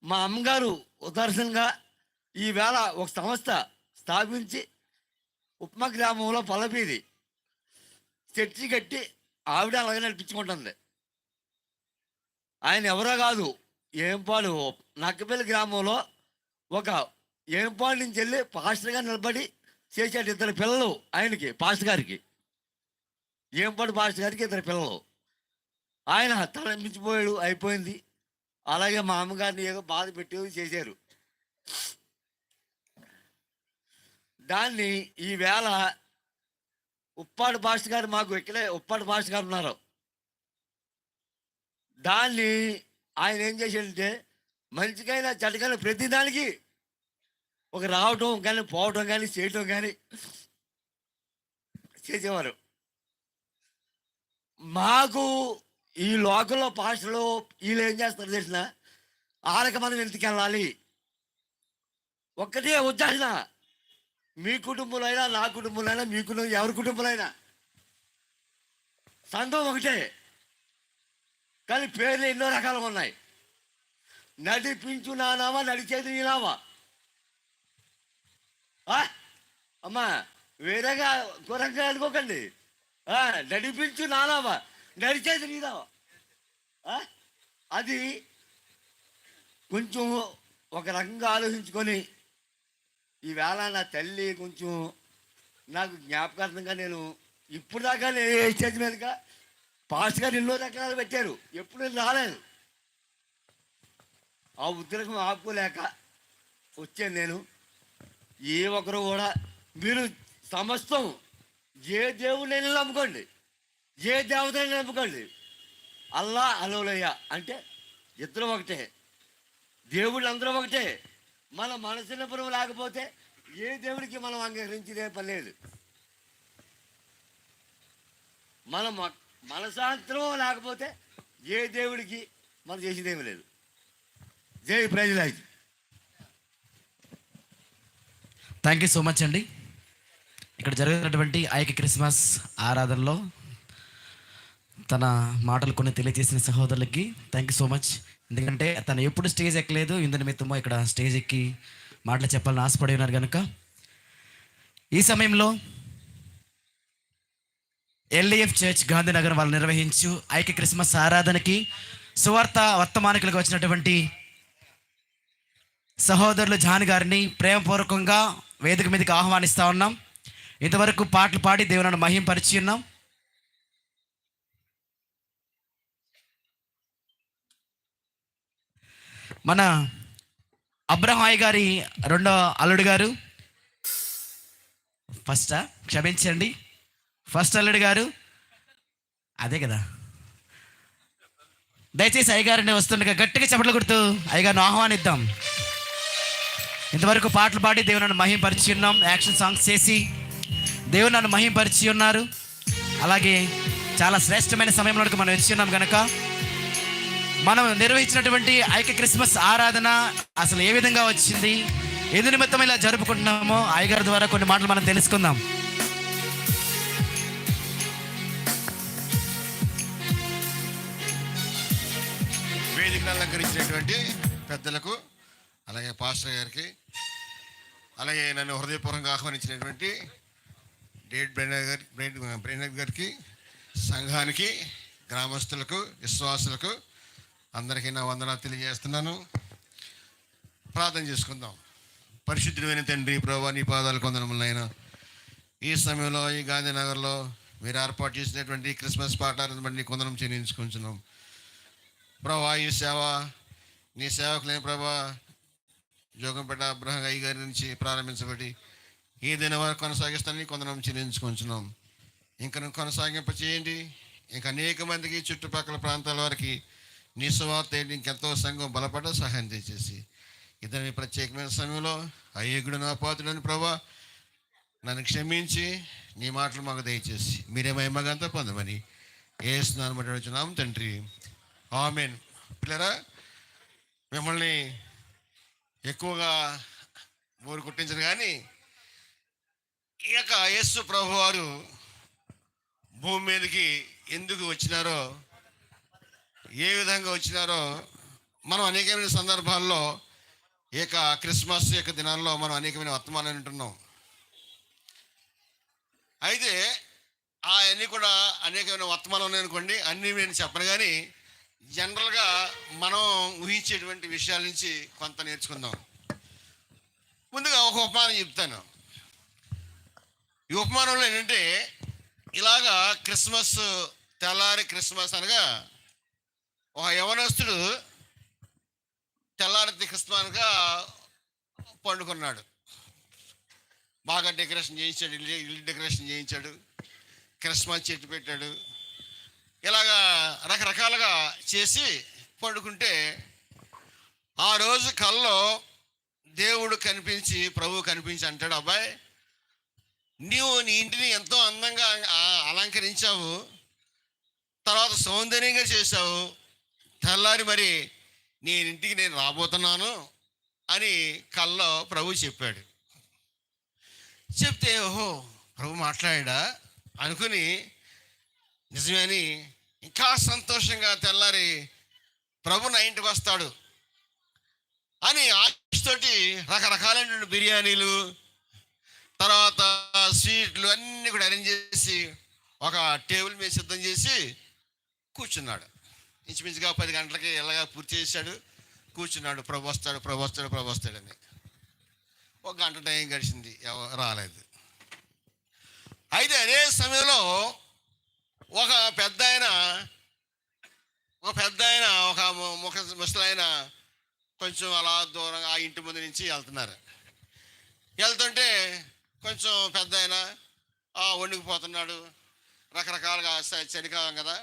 మా అమ్మగారు ఉదర్శనంగా ఈవేళ ఒక సంస్థ స్థాపించి ఉపమా గ్రామంలో పొలపీది చర్చి కట్టి ఆవిడ అలాగే నడిపించుకుంటుంది. ఆయన ఎవరో కాదు, ఏంపాడు నక్కపల్లి గ్రామంలో ఒక ఏంపాడు నుంచి వెళ్ళి పాస్టర్గా నిలబడి చేసాడు. 2 పిల్లలు ఆయనకి, పాస్టర్ గారికి, ఏంపాడు పాస్టర్ గారికి 2 పిల్లలు. ఆయన తలంపించిపోయాడు, అయిపోయింది. అలాగే మా అమ్మగారిని ఏదో బాధ పెట్టి చేశారు. దాన్ని ఈవేళ ఉప్పాడు పాస్టర్ గారు, మాకు ఇక్కడే ఉప్పాడు పాస్టర్ గారు ఉన్నారు. దాన్ని ఆయన ఏం చేశాడంటే మంచికైనా చెడ్డకైనా ప్రతిదానికి ఒక రావటం కానీ పోవటం కానీ చేయటం కానీ చేసేవారు. మాకు ఈ లోకల్లో పాస్టర్లు వీళ్ళు ఏం చేస్తారు తెలిసిన ఆరక మనం ఎందుకెళ్ళాలి, ఒక్కటే ఉద్దేశన మీ కుటుంబంలో అయినా నా కుటుంబంలో అయినా మీ కుటుంబం ఎవరి కుటుంబంలో అయినా సంఘం ఒకటే, కానీ పేర్లు ఎన్నో రకాలుగా ఉన్నాయి. నడిపించు నానావా, నడిచేది నీనావా. అమ్మా వేరేగా ఘోరంగా అనుకోకండి. నడిపించు నానావా, నడిచేది నీనావా. అది కొంచెం ఒక రకంగా ఆలోచించుకొని ఈవేళ నా తల్లి కొంచెం నాకు జ్ఞాపకార్థంగా నేను ఇప్పుడు దాకా స్టేజ్ మీదగా పాస్ట్ గారు ఎన్నో రకాలు పెట్టారు, ఎప్పుడు నేను రాలేదు. ఆ ఉద్రేకం ఆపుకోలేక వచ్చాను నేను. ఏ ఒక్కరు కూడా మీరు సమస్తం ఏ దేవుడినైనా నమ్ముకోండి, ఏ దేవతైనా నమ్ముకోండి, అల్లా అలోలయ్య అంటే ఇద్దరు ఒకటే, దేవుళ్ళు అందరూ ఒకటే. మన మనసునపురం లేకపోతే ఏ దేవుడికి మనం అంగీకరించేదే పని లేదు. మన మనసాంతరం లేకపోతే ఏ దేవుడికి మనం చేసేదేమీ లేదు. జై ప్రైజ్లార్డ్.
థ్యాంక్ యూ సో మచ్ అండి. ఇక్కడ జరుగుతున్నటువంటి ఐక్య క్రిస్మస్ ఆరాధనలో తన మాటలు కొన్ని తెలియజేసిన సహోదరులకి థ్యాంక్ యూ సో మచ్. ఎందుకంటే తను ఎప్పుడు స్టేజ్ ఎక్కలేదు, ఇందు నిమిత్తమో ఇక్కడ స్టేజ్ ఎక్కి మాటలు చెప్పాలని ఆశపడి ఉన్నారు కనుక ఈ సమయంలో ఎల్డిఎఫ్ చర్చ్ గాంధీనగర్ వాళ్ళు నిర్వహించు ఐక్య క్రిస్మస్ ఆరాధనకి సువార్త వర్తమానికులకు వచ్చినటువంటి సహోదరులు జాన్ గారిని ప్రేమపూర్వకంగా వేదిక మీదకి ఆహ్వానిస్తూ ఉన్నాం. ఇంతవరకు పాటలు పాడి దేవుని మహింపరిచి ఉన్నాం. మన అబ్రహాయ్ గారి రెండో అల్లుడు గారు, క్షమించండి, ఫస్ట్ అల్లుడు గారు అదే కదా, దయచేసి అయ్యగారిని వస్తుండగా గట్టిగా చప్పట్లు కొడుతూ అయ్యగారిని ఆహ్వానిద్దాం. ఇంతవరకు పాటలు పాడి దేవుని మహింపరిచి ఉన్నాం, యాక్షన్ సాంగ్స్ చేసి దేవుని మహింపరిచి ఉన్నారు. అలాగే చాలా శ్రేష్టమైన సమయంలోకి మనం వచ్చి ఉన్నాం కనుక మనం నిర్వహించినటువంటి ఐక్య క్రిస్మస్ ఆరాధన అసలు ఏ విధంగా వచ్చింది, ఎందు నిమిత్తం ఇలా జరుపుకుంటున్నామో అయ్యగారి ద్వారా కొన్ని మాటలు మనం తెలుసుకుందాం.
వేదికను అలంకరించినటువంటి పెద్దలకు, అలాగే పాస్టర్ గారికి, అలాగే నన్ను హృదయపూర్వకంగా ఆహ్వానించినటువంటి డేవిడ్ బ్రెయినర్ గారికి, సంఘానికి, గ్రామస్తులకు, విశ్వాసులకు అందరికీ నా వందనాలు తెలియజేస్తున్నాను. ప్రార్థన చేసుకుందాం. పరిశుద్ధుడైన తండ్రి, ప్రభువా, నీ పాదాలు కొందనములైనా ఈ సమయంలో ఈ గాంధీనగర్లో మీరు ఏర్పాటు చేసినటువంటి క్రిస్మస్ పాఠాలను బట్టి నీ కొందనం చెల్లించుకుంటున్నాం. ప్రభా, ఈ సేవ నీ సేవకులైన ప్రభా జోగంపేట అబ్రహం అయ్య గారి నుంచి ప్రారంభించబడి ఈ దిన వరకు కొనసాగిస్తానని కొందరం చెల్లించుకుంటున్నాం. ఇంకా కొనసాగింప చేయండి. ఇంకా అనేక మందికి చుట్టుపక్కల ప్రాంతాల వారికి నీ సువార్త ఇంకెంతో సంఘం బలపడ సహాయం తెచ్చేసి ఇతని ప్రత్యేకమైన సమయంలో అయ్యగుడు నా పాత్రుడని ప్రభా నన్ను క్షమించి నీ మాటలు మాకు దయచేసి మీరే మహిమగంతా పొందమని యేసునామమున బట్టి తండ్రి, ఆమేన్. పిల్లరా, మిమ్మల్ని ఎక్కువగా ఊరు కుట్టించరు, కానీ ఈ యొక్క యేసు ప్రభు వారు భూమి మీదకి ఎందుకు వచ్చినారో, ఏ విధంగా వచ్చినారో మనం అనేకమైన సందర్భాల్లో ఈ యొక్క క్రిస్మస్ యొక్క దినాల్లో మనం అనేకమైన వర్తమానాలు వింటున్నాం. అయితే అవన్నీ కూడా అనేకమైన వర్తమానం ఉన్నాయనుకోండి, అన్నీ నేను చెప్పను, కానీ జనరల్గా మనం ఊహించేటువంటి విషయాల నుంచి కొంత నేర్చుకుందాం. ముందుగా ఒక ఉపమానం చెప్తాను. ఈ ఉపమానంలో ఏంటంటే, ఇలాగా క్రిస్మస్ తెల్లారి క్రిస్మస్ అనగా ఒక యవనస్తుడు తెల్లారి క్రిస్మస్గా పండుకున్నాడు. బాగా డెకరేషన్ చేయించాడు, ఇల్లు డెకరేషన్ చేయించాడు, క్రిస్మస్ చెట్టు పెట్టాడు. ఇలాగా రకరకాలుగా చేసి పండుకుంటే ఆ రోజు కల్లో దేవుడు కనిపించి, ప్రభువు కనిపించి అంటాడు, అబ్బాయి నీవు నీ ఇంటిని ఎంతో అందంగా అలంకరించావు, తర్వాత సౌందర్యంగా చేశావు, తెల్లారి మరి నేను ఇంటికి నేను రాబోతున్నాను అని కల్లో ప్రభు చెప్పాడు. చెప్తే ఓహో ప్రభు మాట్లాడా అనుకుని నిజమే అని ఇంకా సంతోషంగా తెల్లారి ప్రభు నా ఇంటికి వస్తాడు అని ఆశతోటి రకరకాలైన బిర్యానీలు, తర్వాత స్వీట్లు అన్నీ కూడా అరేంజ్ చేసి ఒక టేబుల్ మీద సిద్ధం చేసి కూర్చున్నాడు. ఇంచుమించుగా 10 గంటలకి ఎలాగా పూర్తి చేశాడు. కూర్చున్నాడు, ప్రభు వస్తాడు ప్రభు వస్తాడు ప్రభు వస్తాడని. 1 గంట టైం గడిచింది, రాలేదు. అయితే అదే సమయంలో ఒక పెద్ద ఆయన ఒక ముసలాయన కొంచెం అలా దూరంగా ఆ ఇంటి ముందు నుంచి వెళ్తుంటే కొంచెం పెద్ద ఆయన వణికిపోతున్నాడు. రకరకాలుగా చలికాలం కదా,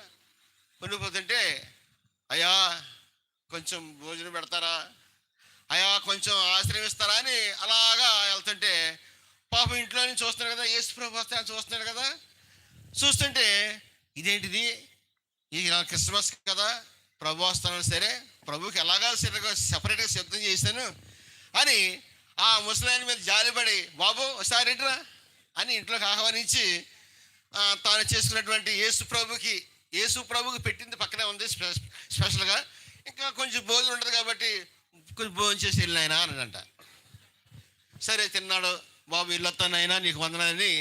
వణికిపోతుంటే అయ్యా కొంచెం భోజనం పెడతారా, అయ్యా కొంచెం ఆశ్రమిస్తారా అని అలాగా వెళ్తుంటే పాపం ఇంట్లో నుంచి చూస్తున్నాడు కదా, యేసు ప్రభు వస్తాయని చూస్తున్నాడు కదా. చూస్తుంటే ఇదేంటిది, ఈ క్రిస్మస్ కదా, ప్రభు వస్తాను, సరే ప్రభుకి ఎలాగా సెపరేట్గా సిద్ధం చేశాను అని ఆ ముసలాయన మీద జాలిపడి, బాబు ఒకసారి ఏంట్రా అని ఇంట్లోకి ఆహ్వానించి తాను చేసుకున్నటువంటి యేసు ప్రభుకి పెట్టింది పక్కనే ఉంది స్పెషల్గా. ఇంకా కొంచెం భోజనం ఉంటుంది కాబట్టి కొంచెం భోజనం చేసి వెళ్ళినాయన అనంట. సరే తిన్నాడు, బాబు ఇల్లొత్తానైనా నీకు వందనని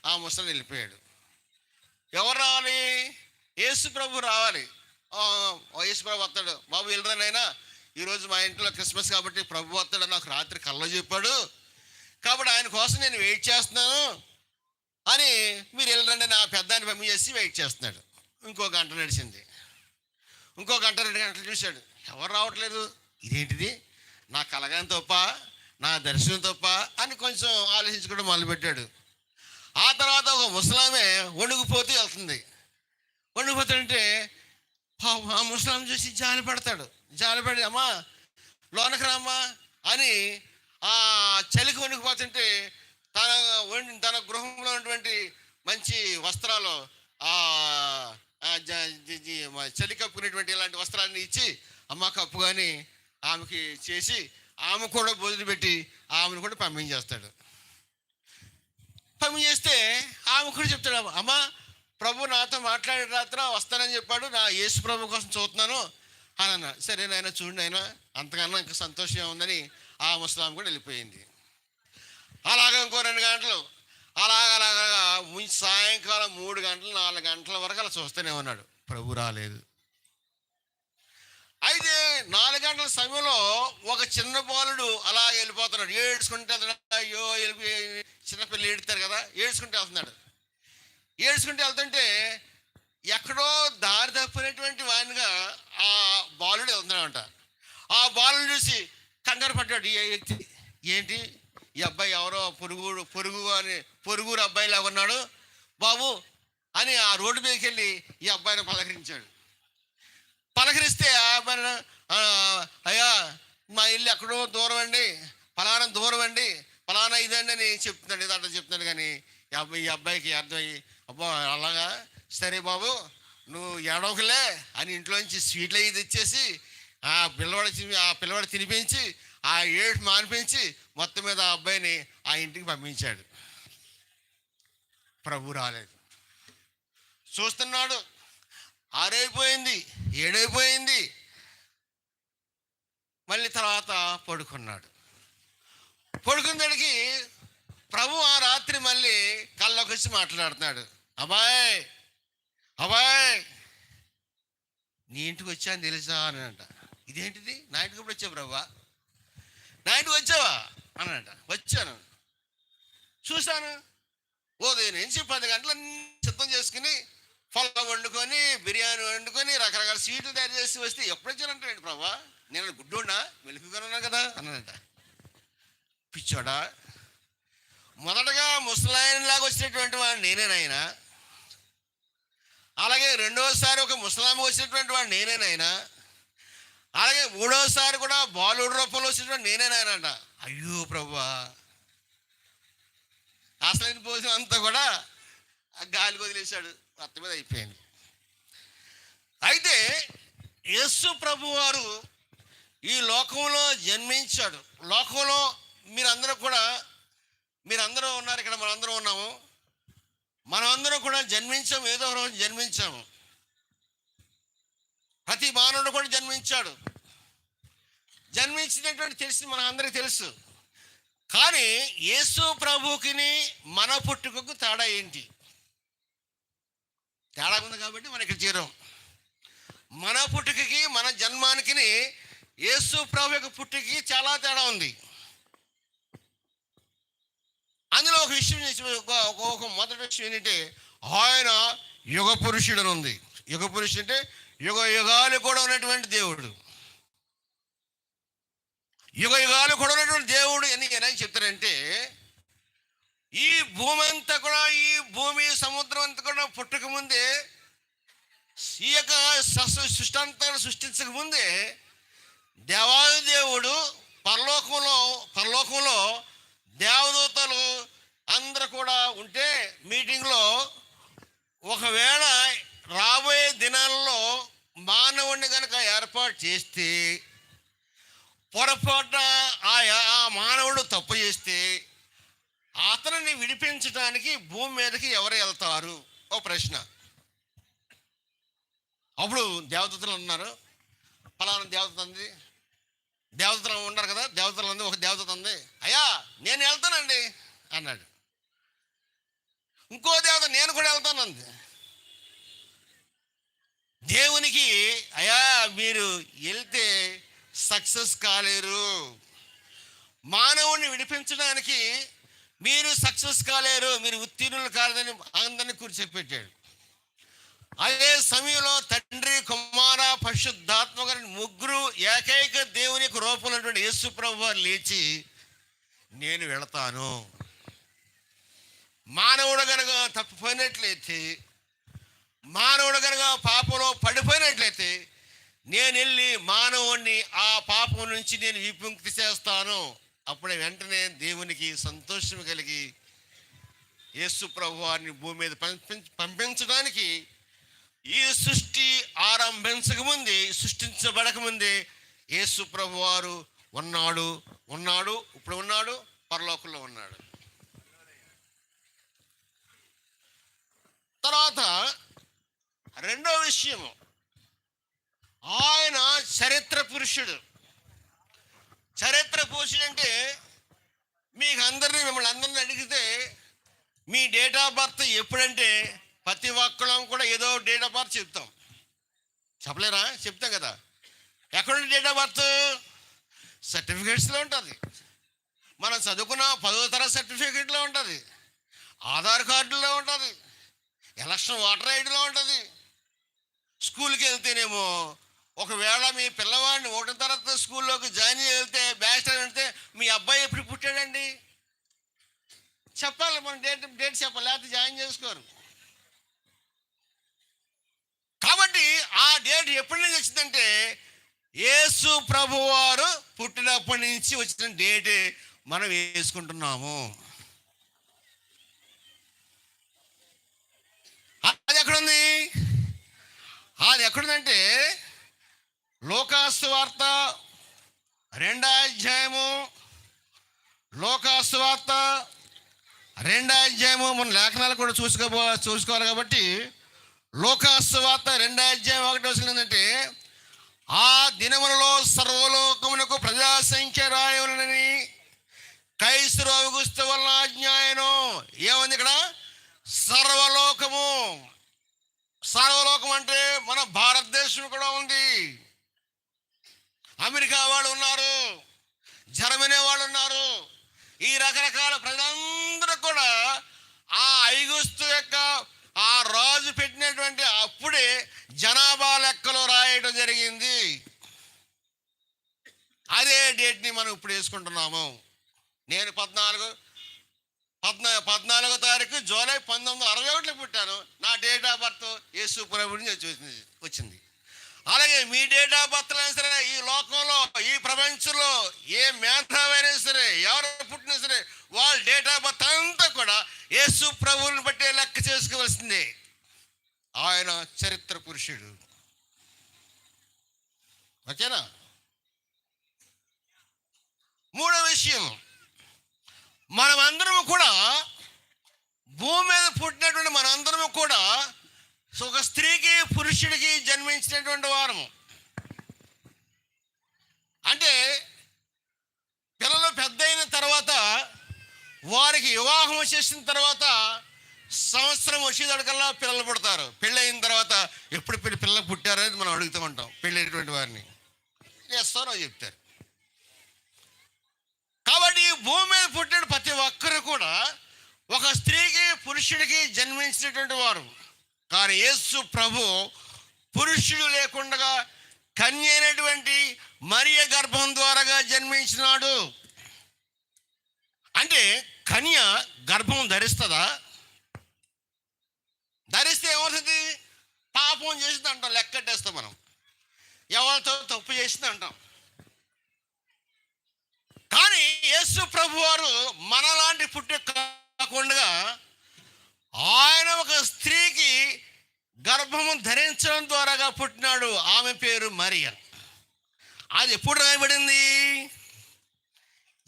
ఆ ముసలి వెళ్ళిపోయాడు. ఎవరు రావాలి? యేసు ప్రభు రావాలి. యేసు ప్రభు వస్తాడు, బాబు వెళ్ళరానైనా ఈరోజు మా ఇంట్లో క్రిస్మస్ కాబట్టి ప్రభు వస్తాడు నాకు రాత్రి కల్లో చెప్పాడు, కాబట్టి ఆయన కోసం నేను వెయిట్ చేస్తున్నాను అని మీరు వెళ్ళరండి నా పెద్దాన్ని పంపించేసి వెయిట్ చేస్తున్నాడు. ఇంకో గంట నడిచింది, ఇంకో గంట 2 గంటలు చూశాడు, ఎవరు రావట్లేదు, ఇదేంటిది నా కలగాని తప్ప నా దర్శనం తప్ప అని కొంచెం ఆలోచించుకోవడం మొదలుపెట్టాడు. ఆ తర్వాత ఒక ముసలామే వణుకుపోతూ వెళ్తుంది. వణుకుపోతుంటే ఆ ముసలాం చూసి జాలిపడి అమ్మా లోనకి రామ్మా అని ఆ చలికి వణుకుపోతుంటే తన గృహంలో ఉన్నటువంటి మంచి వస్త్రాలు, చలి కప్పుకునేటువంటి ఇలాంటి వస్త్రాన్ని ఇచ్చి అమ్మ కప్పుగాని ఆమెకి చేసి ఆమె కూడా భోజనం పెట్టి ఆమెను కూడా పంపించేస్తాడు. పంపించేస్తే ఆమె కూడా చెప్తాడు, అమ్మ ప్రభు నాతో మాట్లాడే రాత్ర వస్తానని చెప్పాడు, నా యేసు ప్రభు కోసం చూస్తున్నాను అని అన్నాడు. సరే నాయన చూడండి అయినా అంతకన్నా ఇంకా సంతోషంగా ఉందని ఆ ముసలాం కూడా వెళ్ళిపోయింది. అలాగ ఇంకో 2 గంటలు అలాగా సాయంకాలం 3 గంటలు 4 గంటల వరకు అలా చూస్తూనే ఉన్నాడు, ప్రభు రాలేదు. అయితే 4 గంటల సమయంలో ఒక చిన్న బాలుడు అలా వెళ్ళిపోతున్నాడు, ఏడ్చుకుంటే అయ్యో వెళ్ళిపోయి చిన్నపిల్లలు ఏడుతారు కదా, ఏడ్చుకుంటూ వెళ్తుంటే ఎక్కడో దారి తప్పినటువంటి వాడినిగా ఆ బాలుడు వెళ్తున్నాడంట. ఆ బాలుడు చూసి కంగారు పడ్డాడు ఈ వ్యక్తి. ఏంటి ఈ అబ్బాయి ఎవరో పొరుగురు అబ్బాయిలా ఉన్నాడు బాబు అని ఆ రోడ్డు మీదకి వెళ్ళి ఈ అబ్బాయిని పలకరించాడు. పలకరిస్తే ఆ అబ్బాయిని అయ్యా మా ఇల్లు ఎక్కడో దూరం అండి, ఫలానా దూరం అండి, ఫలానా ఇదండి అని చెప్తున్నాడు. ఇదంటే చెప్తున్నాడు. కానీ ఈ అబ్బాయికి అర్థమయ్యి అబ్బా అలాగా సరే బాబు నువ్వు ఏడవకలే అని ఇంట్లోంచి స్వీట్లు అయ్యి తెచ్చేసి ఆ పిల్లవాడు తినిపించి ఆ ఏడు మానిపించి మొత్తం మీద ఆ అబ్బాయిని ఆ ఇంటికి పంపించాడు. ప్రభు రాలేదు. చూస్తున్నాడు, 6 అయిపోయింది, 7 అయిపోయింది. మళ్ళీ తర్వాత పడుకున్నాడు. పడుకున్నడికి ప్రభు ఆ రాత్రి మళ్ళీ కళ్ళలోకి వచ్చి మాట్లాడుతున్నాడు. అబ్బాయ్ అబ్బాయ్ నీ ఇంటికి వచ్చాను తెలుసా అని అంట. ఇదేంటిది, నా ఇంటికి ఎప్పుడు వచ్చావు ప్రభా? నా ఇంటికి వచ్చావా అని అంట. వచ్చాను, చూశాను, ఉదయం నుంచి 10 గంటలన్నీ సిద్ధం చేసుకుని పొలం వండుకొని బిర్యానీ వండుకొని రకరకాల స్వీట్లు తయారు చేసి వస్తే ఎప్పుడు వచ్చానంటాడు ప్రభా? నేను గుడ్డున్నా వెలుగుగా ఉన్నాను కదా అన్నాడంట. పిచ్చోడా, మొదటగా ముసలాయనలాగా వచ్చినటువంటి వాడు నేనేనాయనా, అలాగే రెండోసారి ఒక ముసలామ వచ్చినటువంటి వాడు నేనేనాయనా, అలాగే 3వసారి కూడా బాలుడు రూపంలో వచ్చినటువంటి నేనేనాయనంట. అయ్యో ప్రభువా, అసలైన భోజనం అంతా కూడా గాలికి వదిలేశాడు, మొత్తం మీద అయిపోయింది. అయితే యేసు ప్రభు వారు ఈ లోకంలో జన్మించాడు. లోకంలో మీరందరూ ఉన్నారు, ఇక్కడ మనందరం ఉన్నాము. మనమందరం కూడా జన్మించాము, ఏదో ఒక రోజు జన్మించాము. ప్రతి మానవుడు కూడా జన్మించాడు. జన్మించినటువంటి తెలిసి మన అందరికీ తెలుసు. కానీ యేసు ప్రభుకి మన పుట్టుకకు తేడా ఏంటి? తేడా ఉంది కాబట్టి మనం ఇక్కడ చేరాం. మన పుట్టుకకి మన జన్మానికి యేసు ప్రభు యొక్క పుట్టుకకి చాలా తేడా ఉంది. అందులో ఒక విషయం, ఒక మొదటి విషయం ఏంటంటే ఆయన యుగ పురుషుడు అని ఉంది. యుగ పురుషుడు అంటే యుగాలు కూడా ఉన్నటువంటి దేవుడు. యుగాలు కూడా ఉన్నటువంటి దేవుడు అని ఎలా చెప్తారంటే, ఈ భూమి అంతా కూడా, ఈ భూమి సముద్రం అంతా కూడా పుట్టక ముందే, ఈ యొక్క సృష్టి సృష్టించక ముందే దేవాది దేవుడు పరలోకంలో దేవదూతలు అందరూ కూడా ఉంటే మీటింగ్లో, ఒకవేళ రాబోయే దినాల్లో మానవుడిని కనుక ఏర్పాటు చేస్తే, పొరపాటున ఆ మానవుడు తప్పు చేస్తే అతనిని విడిపించడానికి భూమి మీదకి ఎవరు వెళ్తారు? ఓ ప్రశ్న. అప్పుడు దేవదూతలు ఉన్నారు, ఫలానా దేవత ఉంది, దేవతలు ఉన్నారు కదా, దేవతలు ఉంది, ఒక దేవత ఉంది, అయ్యా నేను వెళ్తానండి అన్నాడు. ఇంకో దేవత నేను కూడా వెళ్తానంది. దేవునికి అయ్యా మీరు వెళ్తే సక్సెస్ కాలేరు, మానవుడిని విడిపించడానికి మీరు సక్సెస్ కాలేరు, మీరు ఉత్తీర్ణులు కాలేదని అందరినీ కూర్చోపెట్టాడు. అదే సమయంలో తండ్రి, కుమార, పరిశుద్ధాత్మ గారి ముగ్గురు ఏకైక దేవుని యొక్క రూపంలో ఉన్నటువంటి యేసు ప్రభు వారు లేచి నేను వెళతాను, మానవుడు కనుక తప్పిపోయినట్లయితే, మానవుడు కనుక పాపంలో పడిపోయినట్లయితే నేను వెళ్ళి మానవుడిని ఆ పాపం నుంచి నేను విముక్తి చేస్తాను. అప్పుడే వెంటనే దేవునికి సంతోషం కలిగి యేసు ప్రభు వారిని భూమి మీద పంపించడానికి ఈ సృష్టి ఆరంభించకముందే, సృష్టించబడకముందే యేసు ప్రభు వారు ఉన్నాడు, ఇప్పుడు ఉన్నాడు, పరలోకంలో ఉన్నాడు. తర్వాత రెండో విషయము, ఆయన చరిత్ర పురుషుడు. చరిత్ర పురుషుడు అంటే మిమ్మల్ని అందరినీ అడిగితే మీ డేట్ ఆఫ్ బర్త్ ఎప్పుడంటే ప్రతి ఒక్కళ్ళం కూడా ఏదో డేట్ ఆఫ్ బర్త్ చెప్తాం. చెప్పలేరా? చెప్తాం కదా. ఎక్కడుంది డేట్ ఆఫ్ బర్త్? సర్టిఫికేట్స్లో ఉంటుంది. మనం చదువుకున్న 10వ తరగతి సర్టిఫికేట్లో ఉంటుంది, ఆధార్ కార్డులో ఉంటుంది, ఎలక్షన్ ఓటర్ ఐడిలో ఉంటుంది. స్కూల్కి వెళ్తేనేమో ఒకవేళ మీ పిల్లవాడిని 1వ తరగతి తర్వాత స్కూల్లోకి జాయిన్ వెళ్తే బ్యాచిలర్ వెళ్తే మీ అబ్బాయి ఎప్పుడు పుట్టాడండి చెప్పాలి, మనం డేట్ చెప్పాలి, లేకపోతే జాయిన్ చేసుకోరు. కాబట్టి ఆ డేట్ ఎప్పటి నుంచి వచ్చిందంటే యేసు ప్రభువారు పుట్టినప్పటి నుంచి వచ్చిన డేట్ మనం వేసుకుంటున్నాము. అది ఎక్కడుంది? అది ఎక్కడుందంటే లోకాసు వార్త 2వ అధ్యాయము, లోకాసు వార్త 2వ అధ్యాయము. మన లేఖనాలు కూడా చూసుకోవాలి కాబట్టి లోకాసు వార్త 2వ అధ్యాయం 1వ వచనం ఏంటంటే, ఆ దినములలో సర్వలోకమునకు ప్రజాసంఖ్య రాయవలనని కైసరు ఔగుస్తు వలన ఆజ్ఞాయను. ఏముంది ఇక్కడ? సర్వలోకము. సర్వలోకం అంటే మన భారతదేశం కూడా ఉంది, అమెరికా వాళ్ళు ఉన్నారు, జర్మనీ వాళ్ళు ఉన్నారు. ఈ రకరకాల ప్రజలందరూ కూడా ఆ ఐగుస్తు యొక్క ఆ రాజు పెట్టినటువంటి అప్పుడే జనాభా లెక్కలు రాయడం జరిగింది. అదే డేట్ని మనం ఇప్పుడు వేసుకుంటున్నాము. నేను 14వ తారీఖు జూలై 1961 పుట్టాను. నా డేట్ ఆఫ్ బర్త్ యేసు ప్రభు నుంచి వచ్చింది. అలాగే మీ డేట్ ఆఫ్ బర్త్ అయినా సరే, ఈ లోకంలో ఈ ప్రపంచంలో ఏ మేధావైనా సరే, ఎవరు పుట్టినా సరే, వాళ్ళ డేట్ ఆఫ్ బర్త్ అంతా కూడా యేసు ప్రభువుని బట్టే లెక్క చేసుకోవాల్సిందే. ఆయన చరిత్ర పురుషుడు. ఓకేనా? మూడో విషయం, మనమందరము కూడా భూమి మీద పుట్టినటువంటి మనందరము కూడా ఒక స్త్రీకి పురుషుడికి జన్మించినటువంటి వారము. అంటే పిల్లలు పెద్ద అయిన తర్వాత, వారికి వివాహం చేసిన తర్వాత సంవత్సరం వచ్చేదడికల్లా పిల్లలు పుడతారు. పెళ్ళి అయిన తర్వాత ఎప్పుడు పిల్లలు పుట్టారనేది మనం అడుగుతూ ఉంటాం. పెళ్ళైనటువంటి వారిని చేస్తారో చెప్తారు. కాబట్టి భూమి మీద పుట్టిన ప్రతి ఒక్కరు కూడా ఒక స్త్రీకి పురుషుడికి జన్మించినటువంటి వారు. కానీ యేసు ప్రభు పురుషుడు లేకుండా కన్య అయినటువంటి మరియ గర్భం ద్వారాగా జన్మించినాడు. అంటే కన్య గర్భం ధరిస్తుందా? ధరిస్తే ఏమవుతుంది? పాపం చేసింది అంటాం, లెక్కట్టేస్తాం మనం. ఎవరితో తప్పు చేసింది అంటాం. కానీ యేసు ప్రభు వారు మనలాంటి పుట్టి కాకుండా ఆయన ఒక స్త్రీకి గర్భము ధరించడం ద్వారాగా పుట్టినాడు. ఆమె పేరు మరియ. అది ఎప్పుడు రాయబడింది?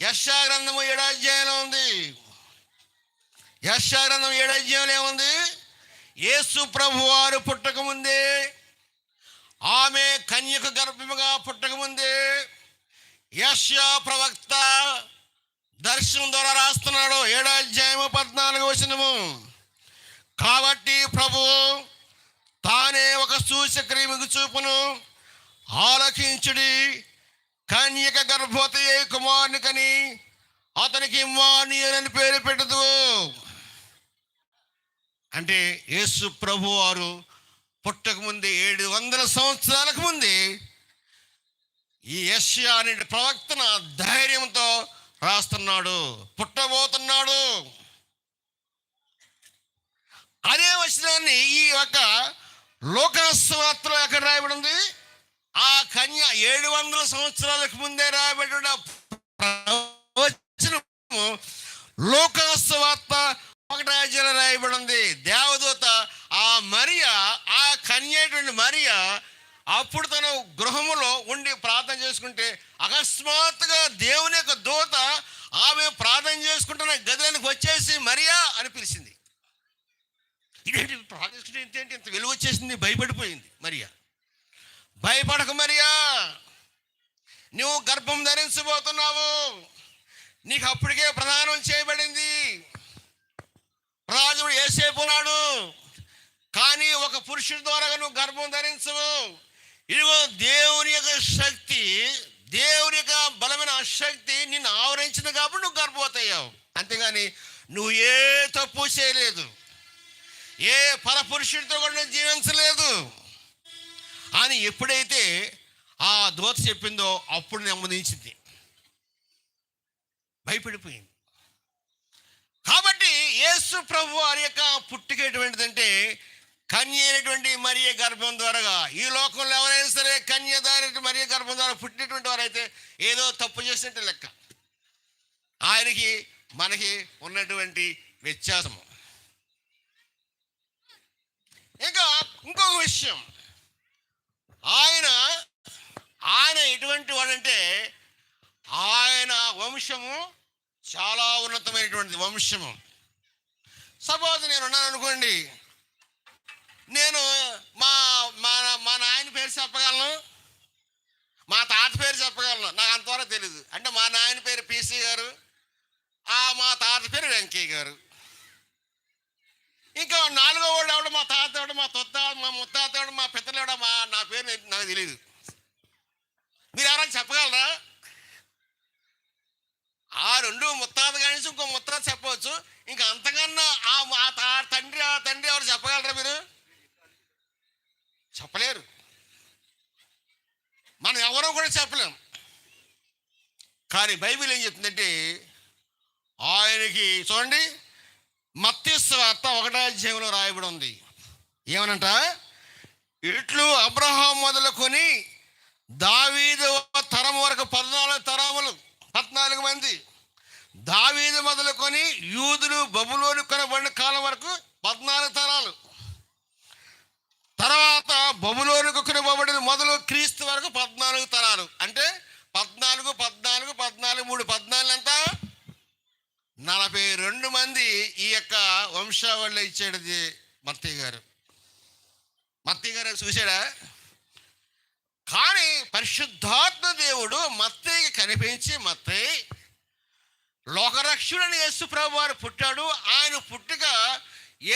యెషయా గ్రంథము 7వ అధ్యాయంలో ఉంది. యెషయా గ్రంథం 7వ అధ్యాయంలో ఏముంది? యేసు ప్రభు వారు పుట్టకముందే, ఆమె కన్యక గర్భముగా పుట్టకముందే యెషయా ప్రవక్త దర్శనం ద్వారా రాస్తున్నాడు. 7వ అధ్యాయము 14వ వచనము. కాబట్టి ప్రభువు తానే ఒక సూచక్రియకు చూపును, ఆలకించుడి, కన్యక గర్భవతి కుమారుని కని అతనికి ఇమ్మానుయేలు అని పేరు పెట్టదు. అంటే యేసు ప్రభు వారు పుట్టకముందే 700 సంవత్సరాలకు ముందే ఈ యెషయా అనే ప్రవక్తన ధైర్యంతో రాస్తున్నాడు, పుట్టబోతున్నాడు. అదే వచనాన్ని ఈ యొక్క లోకాసు వార్తలో ఎక్కడ రాయబడింది? ఆ కన్య 700 సంవత్సరాలకు ముందే రాయబడిన ప్రవచనము లోకాసు వార్త 1వ అధ్యాయంలో రాయబడింది. దేవదూత ఆ మరియ, ఆ కన్య అయినటువంటి మరియ అప్పుడు తన గృహములో ఉండి ప్రార్థన చేసుకుంటే అకస్మాత్తుగా దేవుని యొక్క దూత ఆమె ప్రార్థన చేసుకుంటున్న గదిలోనికి వచ్చేసి మరియా అని పిలిచింది. ఇదేంటి ప్రార్థించుకుంటే ఏంటి ఇంత వెలుగు వచ్చేసింది? భయపడిపోయింది మరియా. భయపడక మరియా, నువ్వు గర్భం ధరించబోతున్నావు, నీకు అప్పటికే ప్రదానం చేయబడింది, రాజుడు యేసేపు ఉన్నాడు, కానీ ఒక పురుషుడి ద్వారా నువ్వు గర్భం ధరించవు. ఇదిగో దేవుని యొక్క శక్తి, దేవుని యొక్క బలమైన శక్తి నిన్ను ఆవరించింది కాబట్టి నువ్వు గర్భవతయ్యావు. అంతేగాని నువ్వు ఏ తప్పు చేయలేదు, ఏ పరపురుషుడితో కూడా నువ్వు జీవించలేదు అని ఎప్పుడైతే ఆ దూత చెప్పిందో అప్పుడు నెమ్మదించింది, భయపడిపోయింది. కాబట్టి యేసు ప్రభు వారి యొక్క పుట్టుక ఎటువంటిదంటే కన్య అయినటువంటి మరియ గర్భం ద్వారాగా. ఈ లోకంలో ఎవరైనా సరే కన్య దాని మరియ గర్భం ద్వారా పుట్టినటువంటి వారైతే ఏదో తప్పు చేసినట్టు లెక్క. ఆయనకి మనకి ఉన్నటువంటి వ్యత్యాసము. ఇంకా ఇంకొక విషయం, ఆయన ఎటువంటి వాడంటే ఆయన వంశము చాలా ఉన్నతమైనటువంటి వంశము. సపోజ్ నేను ఉన్నాను అనుకోండి, నేను మా మా మా నాయన పేరు చెప్పగలను, మా తాత పేరు చెప్పగలను, నాకు అంతవరకు తెలీదు. అంటే మా నాయన పేరు పీసీ గారు, మా తాత పేరు వెంకయ్య గారు. ఇంకా నాలుగో వాడు ఎవడు, మా తాత ఎవడు, మా ముత్తాత ఎవడు, మా పిత్తలు ఎవడు, నా పేరు నాకు తెలియదు. మీరు ఎవరైనా చెప్పగలరా? ఆ రెండు ముత్తాత కానీ ఇంకో ముత్తాత చెప్పవచ్చు. ఇంకా అంతకన్నా ఆ తండ్రి ఎవరు చెప్పగలరా? మీరు చెప్పలేరు. మనం ఎవరో కూడా చెప్పలేం. కానీ బైబిల్ ఏం చెప్తుందంటే ఆయనకి చూడండి, మత్తయి సువార్త 1వ అధ్యాయంలో రాయబడి ఉంది. ఏమనంట, ఇట్లు అబ్రహాం మొదలుకొని దావీదు తరం వరకు 14 మంది, దావీదు మొదలుకొని యూదులు బబులోను కొనబడిన కాలం వరకు 14 తరాలు, తర్వాత బబులోనుకు కొనబడిన మొదలు క్రీస్తు వరకు 14 తరాలు. అంటే 14 14 14 3 14 అంతా 42 మంది ఈ యొక్క వంశావళిలో ఇచ్చాడు మత్తయి గారు. మత్తయి గారు చూశాడా? కానీ పరిశుద్ధాత్మ దేవుడు మత్తయికి కనిపించి, మత్తయి లోకరక్షుడని యేసు ప్రభు వారు పుట్టాడు. ఆయన పుట్టుక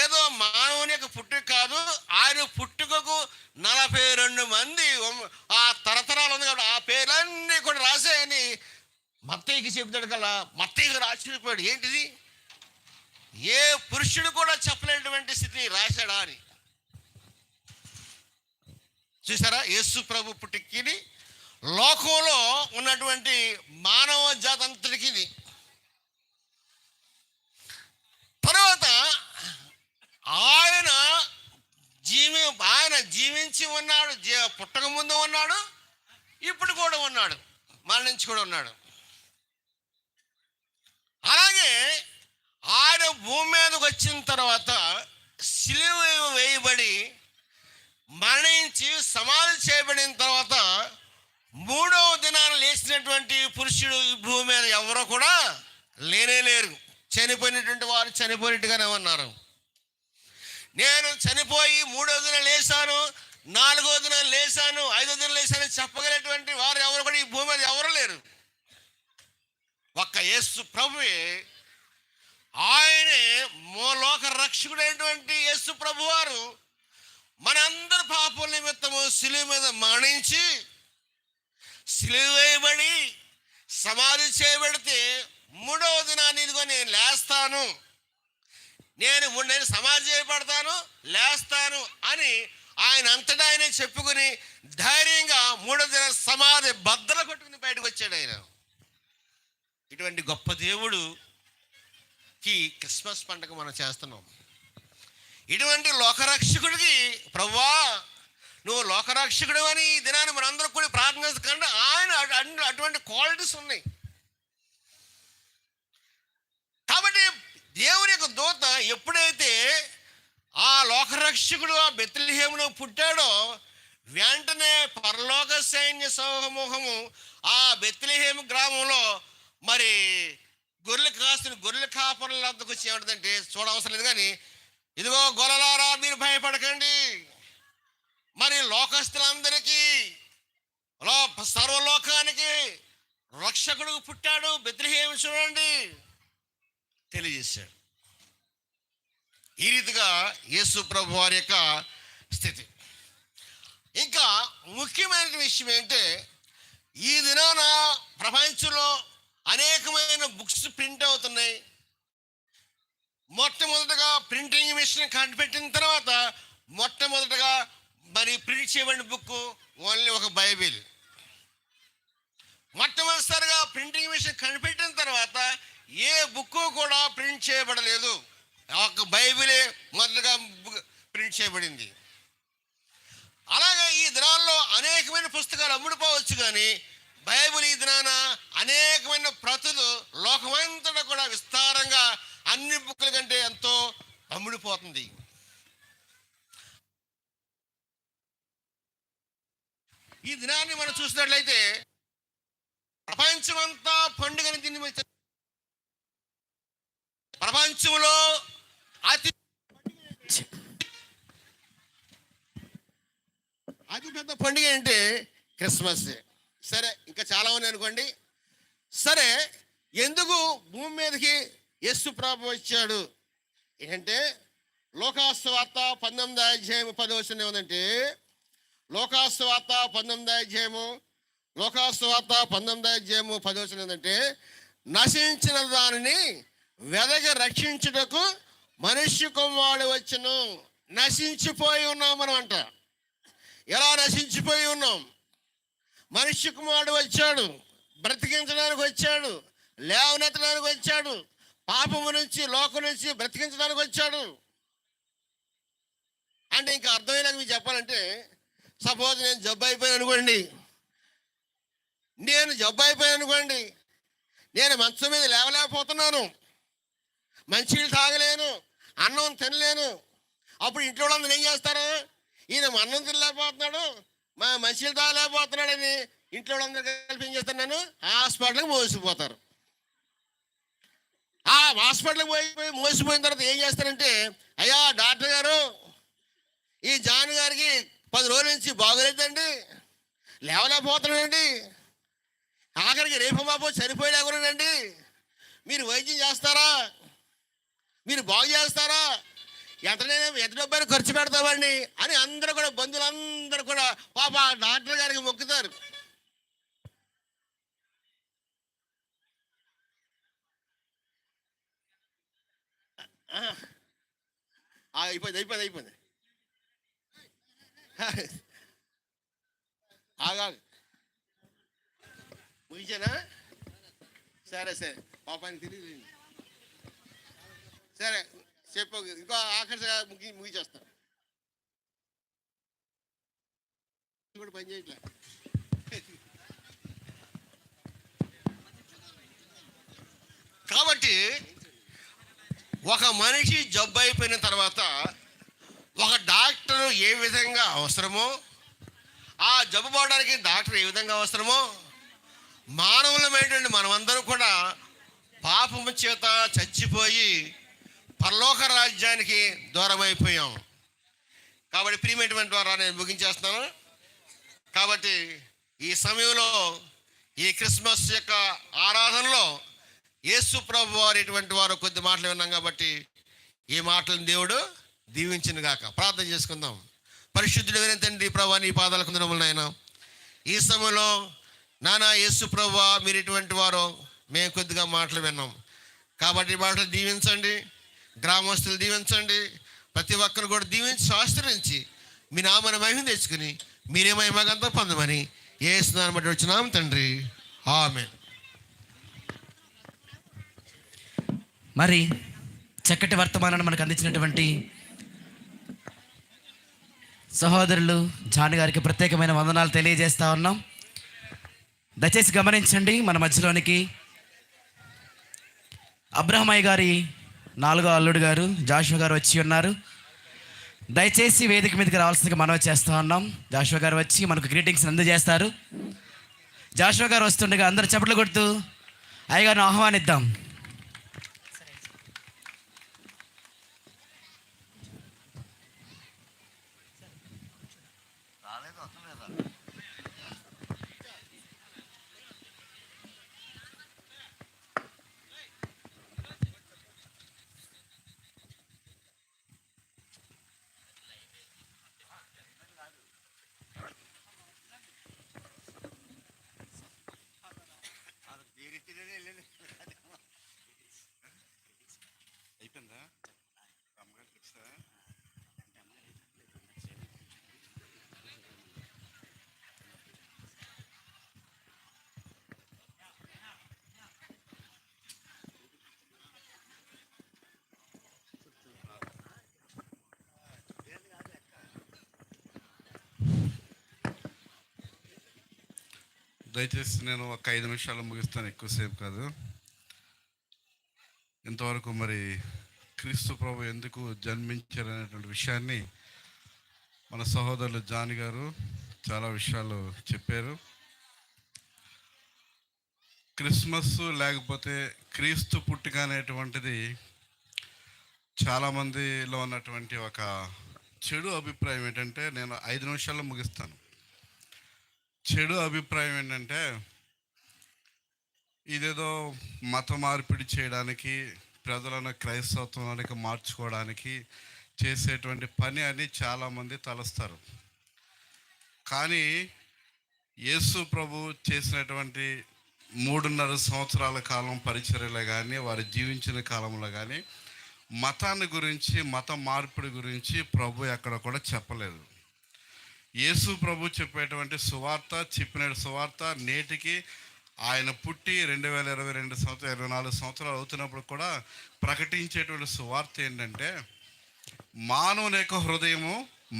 ఏదో మానవుని యొక్క పుట్టుక కాదు. ఆయన పుట్టుకకు 42 మంది ఆ తరతరాలు ఉంది కాబట్టి ఆ పేర్లన్నీ కూడా రాసాయని మత్తయికి చెబుతాడు కదా. మత్తయి గారు ఆశ్చర్యపోయాడు, ఏంటిది, ఏ పురుషుడు కూడా చెప్పలేనటువంటి స్థితిని రాశాడా అని. చూసారా, యేసు ప్రభు పుట్టుకని లోకంలో ఉన్నటువంటి మానవ జాతి అంతటికి. తర్వాత ఆయన జీవించి ఉన్నాడు, పుట్టక ముందు ఉన్నాడు, ఇప్పుడు కూడా ఉన్నాడు, మరణించి కూడా ఉన్నాడు. అలాగే ఆయన భూమి మీదకి వచ్చిన తర్వాత సిలువ వేయబడి మరణించి సమాధి చేయబడిన తర్వాత 3వ దినాన లేచినటువంటి పురుషుడు ఈ భూమి మీద ఎవరో కూడా లేరు. చనిపోయినటువంటి వారు చనిపోయినట్టుగానే ఉన్నారు. నేను చనిపోయి 3వ దినం లేచాను, 4వ దినం లేచాను, 5వ దినం లేచాను చెప్పగలిగినటువంటి వారు ఎవరు కూడా ఈ భూమి మీద ఎవరు లేరు. ఒక్క యేసు ప్రభువే, ఆయనే లోక రక్షకుడైనటువంటి యేసు ప్రభు వారు మనందరి పాపల నిమిత్తము సిలువ మీద మరణించి సిలువ వేయబడి సమాధి చేయబడితే 3వ దినాన్ని ఇదిగో నేను లేస్తాను, నేను సమాధి చేయబడతాను, లేస్తాను అని ఆయన అంతటా ఆయన చెప్పుకుని ధైర్యంగా 3వ దిన సమాధి బద్దలు కొట్టుకుని బయటకు వచ్చాడు ఆయన. ఇటువంటి గొప్ప దేవుడికి క్రిస్మస్ పండుగ మనం చేస్తున్నాం. ఇటువంటి లోకరక్షకుడికి ప్రభువా నువ్వు లోకరక్షకుడు అని ఈ దినాన్ని మనందరూ కూడా ప్రార్థన చేస్తాం. ఆయన అటువంటి క్వాలిటీస్ ఉన్నాయి. కాబట్టి దేవుని యొక్క దూత ఎప్పుడైతే ఆ లోకరక్షకుడు ఆ బెత్లెహేములో పుట్టాడో వెంటనే పరలోక సైన్య సమూహము ఆ బెత్లెహేము గ్రామంలో మరి గొర్రెల కాపరుల వద్దకు వచ్చి ఏమంటుందంటే, చూడవసరం లేదు కానీ, ఇదిగో గొర్రెలారా మీరు భయపడకండి, మరి లోకస్తులందరికీ సర్వలోకానికి రక్షకుడు పుట్టాడు, బెత్లెహేము చూడండి తెలియజేశాడు. ఈ రీతిగా యేసు ప్రభు వారి యొక్క స్థితి. ఇంకా ముఖ్యమైన విషయం ఏంటంటే, ఈ దినాన ప్రపంచంలో అనేకమైన బుక్స్ ప్రింట్ అవుతున్నాయి. మొట్టమొదటగా ప్రింటింగ్ మిషన్ కనిపెట్టిన తర్వాత మొట్టమొదటగా మరి ప్రింట్ చేయబడిన బుక్ ఓన్లీ ఒక బైబిల్. మొట్టమొదటిసారిగా ప్రింటింగ్ మిషన్ కనిపెట్టిన తర్వాత ఏ బుక్ కూడా ప్రింట్ చేయబడలేదు. ఒక బైబిలే మొదటగా ప్రింట్ చేయబడింది. అలాగే ఈ దినాల్లో అనేకమైన పుస్తకాలు అమ్ముడుపోవచ్చు, కానీ బైబిల్ ఈ దినాన అనేకమైన ప్రతులు లోకమంతటా కూడా విస్తారంగా అన్ని బుక్కుల కంటే ఎంతో అమ్ముడిపోతుంది. ఈ దినాన్ని మనం చూసినట్లయితే ప్రపంచమంతా పండుగని తిని ప్రపంచంలో అతి పెద్ద పండుగ అంటే క్రిస్మస్. సరే, ఇంకా చాలా ఉన్నాయి అనుకోండి. సరే, ఎందుకు భూమి మీదకి యేసు ప్రభు వచ్చాడు ఏంటంటే, లోకాసువార్త 19:10 ఏమందంటే, లోకాసువార్త 19:10 ఏంటంటే, నశించిన దానిని వెదకి రక్షించుటకు మనుష్య కుమారుడు వచ్చును. నశించిపోయి ఉన్నాం మనం అంట. ఎలా నశించిపోయి ఉన్నాం? మనుష్య కుమారుడు వచ్చాడు, బ్రతికించడానికి వచ్చాడు, లేవనెత్తడానికి వచ్చాడు, పాపము నుంచి లోకం నుంచి బ్రతికించడానికి వచ్చాడు. అంటే ఇంకా అర్థమైనాక మీకు చెప్పాలంటే, సపోజ్ నేను జబ్బు అయిపోయాను అనుకోండి, నేను మంచం మీద లేవలేకపోతున్నాను, మంచినీళ్ళు తాగలేను, అన్నం తినలేను. అప్పుడు ఇంట్లో వాళ్ళందరూ ఏం చేస్తారు? ఈయన అన్నం తినలేకపోతున్నాడు, మంచినీళ్ళు తాగలేకపోతున్నాడని ఇంట్లో వాళ్ళందరూ కలిపి ఏం చేస్తాను, నేను హాస్పిటల్కి మోసిపోతారు. ఆ హాస్పిటల్కి మోసిపోయిన తర్వాత ఏం చేస్తారంటే, అయ్యా డాక్టర్ గారు, ఈ జాన్ గారికి 10 రోజుల నుంచి బాగోలేదండి, లేవలేకపోతున్నాడండి, ఆఖరికి రేపు మాపో చనిపోయేలాగున్నాడండి, మీరు వైద్యం చేస్తారా, మీరు బాగు చేస్తారా, ఎంత డబ్బైనా ఖర్చు పెడతామండి అని అందరూ కూడా, బంధువులందరూ కూడా పాప డాక్టర్ గారికి మొక్కుతారు. అయిపోయింది ఆగా ముగిచానా? సరే పాపానికి తెలియదు. సరే చెప్పు, ఇంకో ఆఖరిగా ముగిచేస్తాను. కూడా పని చేయట్లే. కాబట్టి ఒక మనిషి జబ్బు అయిపోయిన తర్వాత ఒక డాక్టర్ ఏ విధంగా అవసరమో, ఆ జబ్బు పోవడానికి డాక్టర్ ఏ విధంగా అవసరమో, మానవులమైనటువంటి మనమందరం కూడా పాపము చేత చచ్చిపోయి పరలోక రాజ్యానికి దూరం అయిపోయాం. కాబట్టి ప్రియమైనటువంటి ద్వారా నేను ముగించేస్తున్నాను. కాబట్టి ఈ సమయంలో ఈ క్రిస్మస్ యొక్క ఆరాధనలో యేసు ప్రభు వారిటువంటి వారు కొద్ది మాటలు విన్నాం. కాబట్టి ఈ మాటలను దేవుడు దీవించిన గాక. ప్రార్థన చేసుకుందాం. పరిశుద్ధుడైన తండ్రి ప్రభు, నీ పాదాలకు వందనములు నాయన. ఈ సమయంలో నానా యేసు ప్రభు మీరు ఇటువంటి వారు మేము కొద్దిగా మాటలు విన్నాం. కాబట్టి ఈ మాటలు దీవించండి, గ్రామస్తులు దీవించండి, ప్రతి ఒక్కరు కూడా దీవించి ఆశ్రయించి మీ నామని మహిమ తెచ్చుకుని మీరే మహిమగంతా పొందమని యేసునామమున బట్టి వచ్చినాం తండ్రి, ఆమేన్.
మరి చక్కటి వర్తమానాన్ని మనకు అందించినటువంటి సహోదరులు జాన్ గారికి ప్రత్యేకమైన వందనాలు తెలియజేస్తా ఉన్నాం. దయచేసి గమనించండి, మన మధ్యలోనికి అబ్రహమయ్య గారి 4వ అల్లుడు గారు జాషువా గారు వచ్చి ఉన్నారు. దయచేసి వేదిక మీదకి రావాల్సిందిగా మనవి చేస్తూ ఉన్నాం. జాషువా గారు వచ్చి మనకు గ్రీటింగ్స్ అందజేస్తారు. జాషువా గారు వస్తుండగా అందరు చప్పట్లు కొడుతూ అయ్యగారిని ఆహ్వానిద్దాం.
దయచేసి నేను ఒక 5 నిమిషాలు ముగిస్తాను, ఎక్కువసేపు కాదు. ఇంతవరకు మరి క్రీస్తు ప్రభు ఎందుకు జన్మించారనేటువంటి విషయాన్ని మన సహోదరులు జాన్ గారు చాలా విషయాలు చెప్పారు. క్రిస్మస్ లేకపోతే క్రీస్తు పుట్టుక అనేటువంటిది చాలామందిలో ఉన్నటువంటి ఒక చెడు అభిప్రాయం ఏంటంటే, నేను 5 నిమిషాల్లో ముగిస్తాను. చెడు అభిప్రాయం ఏంటంటే, ఇదేదో మత మార్పిడి చేయడానికి, ప్రజలను క్రైస్తవంలోనికి మార్చుకోవడానికి చేసేటువంటి పని అని చాలామంది తలస్తారు. కానీ యేసు ప్రభు చేసినటువంటి 3.5 సంవత్సరాల కాలం పరిచర్యలో కానీ, వారు జీవించిన కాలంలో కానీ మతాన్ని గురించి, మత మార్పిడి గురించి ప్రభు ఎక్కడ కూడా చెప్పలేదు. యేసు ప్రభు చెప్పేటువంటి సువార్త, చెప్పిన సువార్త నేటికి ఆయన పుట్టి 2022 సంవత్సరం 24 సంవత్సరాలు అవుతున్నప్పుడు కూడా ప్రకటించేటువంటి సువార్త ఏంటంటే, మానవుని యొక్క హృదయము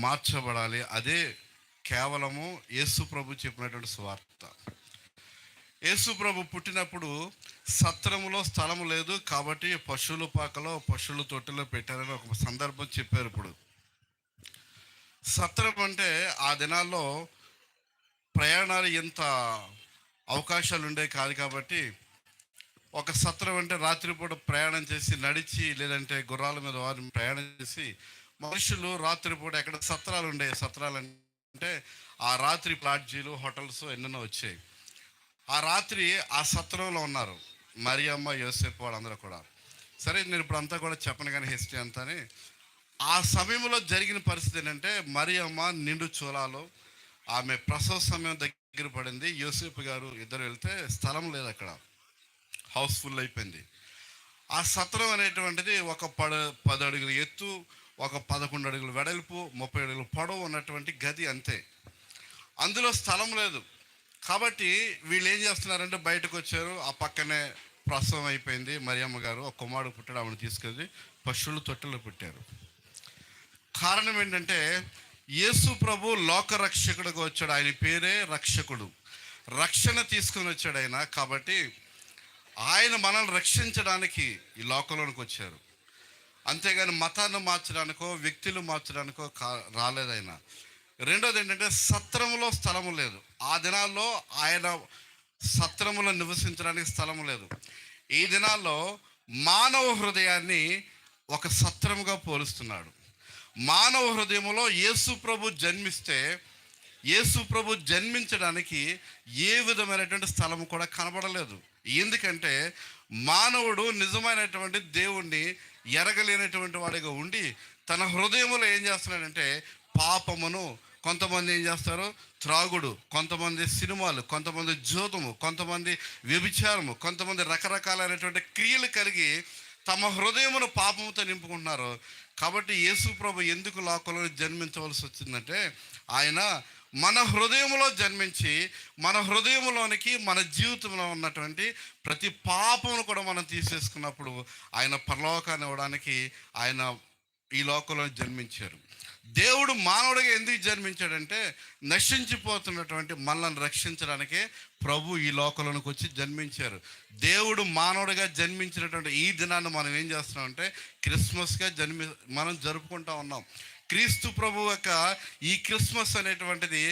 మార్చబడాలి. అదే కేవలము యేసు ప్రభు చెప్పినటువంటి సువార్త. యేసు ప్రభు పుట్టినప్పుడు సత్రములో స్థలము లేదు కాబట్టి పశువుల పాకలో, పశువుల తొట్టిలో పెట్టారని ఒక సందర్భం చెప్పారు. ఇప్పుడు సత్రం అంటే ఆ దినాల్లో ప్రయాణాలు ఎంత అవకాశాలు ఉండేవి కాదు కాబట్టి, ఒక సత్రం అంటే రాత్రిపూట ప్రయాణం చేసి నడిచి, లేదంటే గుర్రాల మీద వారిని ప్రయాణం చేసి మనుషులు రాత్రిపూట ఎక్కడ సత్రాలు ఉండేవి. సత్రాలు అంటే ఆ రాత్రి ప్లాట్జీలు, హోటల్స్ ఎన్నెన్నో వచ్చాయి. ఆ రాత్రి ఆ సత్రంలో ఉన్నారు మరియమ్మ, యోసేపు, వాళ్ళందరూ కూడా. సరే, నేను ఇప్పుడు అంతా కూడా చెప్పను కానీ హిస్టరీ అంతానే. ఆ సమయంలో జరిగిన పరిస్థితి ఏంటంటే, మరియమ్మ నిండు చూలాలో, ఆమె ప్రసవ సమయం దగ్గర పడింది. యోసేపు గారు ఇద్దరు వెళ్తే స్థలం లేదు, అక్కడ హౌస్ఫుల్ అయిపోయింది. ఆ సత్రం అనేటువంటిది ఒక 10 అడుగుల ఎత్తు, ఒక 11 అడుగుల వెడల్పు, 30 అడుగుల పొడవు ఉన్నటువంటి గది అంతే. అందులో స్థలం లేదు కాబట్టి వీళ్ళు ఏం చేస్తున్నారంటే, బయటకు వచ్చారు. ఆ పక్కనే ప్రసవం అయిపోయింది. మరియమ్మ గారు ఒక కుమారుడు పుట్టాడు, ఆమెను తీసుకెళ్ళి పశువుల తొట్టెలో పెట్టారు. కారణం ఏంటంటే, యేసు ప్రభు లోక రక్షకుడిగా వచ్చాడు. ఆయన పేరే రక్షకుడు, రక్షణ తీసుకొని వచ్చాడు ఆయన. కాబట్టి ఆయన మనల్ని రక్షించడానికి ఈ లోకంలోనికి వచ్చారు. అంతేగాని మతాన్ని మార్చడానికో, వ్యక్తులు మార్చడానికో రాలేదు ఆయన. రెండోది ఏంటంటే, సత్రములో స్థలము లేదు. ఆ దినాల్లో ఆయన సత్రములో నివసించడానికి స్థలము లేదు. ఈ దినాల్లో మానవ హృదయాన్ని ఒక సత్రముగా పోలుస్తున్నాడు. మానవ హృదయంలో యేసు ప్రభు జన్మిస్తే, యేసు ప్రభు జన్మించడానికి ఏ విధమైనటువంటి స్థలము కూడా కనబడలేదు. ఎందుకంటే మానవుడు నిజమైనటువంటి దేవుణ్ణి ఎరగలేనటువంటి వాడిగా ఉండి తన హృదయంలో ఏం చేస్తున్నాడంటే పాపమును, కొంతమంది ఏం చేస్తారు త్రాగుడు, కొంతమంది సినిమాలు, కొంతమంది జోదము, కొంతమంది వ్యభిచారము, కొంతమంది రకరకాలైనటువంటి క్రియలు కలిగి తమ హృదయమును పాపముతో నింపుకుంటున్నారు. కాబట్టి యేసు ప్రభు ఎందుకు లోకంలో జన్మించవలసి వచ్చిందంటే, ఆయన మన హృదయంలో జన్మించి మన హృదయంలోనికి, మన జీవితంలో ఉన్నటువంటి ప్రతి పాపమును కూడా మనం తీసేసుకున్నప్పుడు ఆయన పరలోకాన్ని ఇవ్వడానికి ఆయన ఈ లోకంలో జన్మించారు. దేవుడు మానవుడిగా ఎందుకు జన్మించాడంటే, నశించిపోతున్నటువంటి మనల్ని రక్షించడానికే ప్రభు ఈ లోకంలోనికి వచ్చి జన్మించారు. దేవుడు మానవుడిగా జన్మించినటువంటి ఈ దినాన్ని మనం ఏం చేస్తున్నామంటే క్రిస్మస్గా మనం జరుపుకుంటా ఉన్నాం. క్రీస్తు ప్రభు యొక్క ఈ క్రిస్మస్ అనేటువంటిది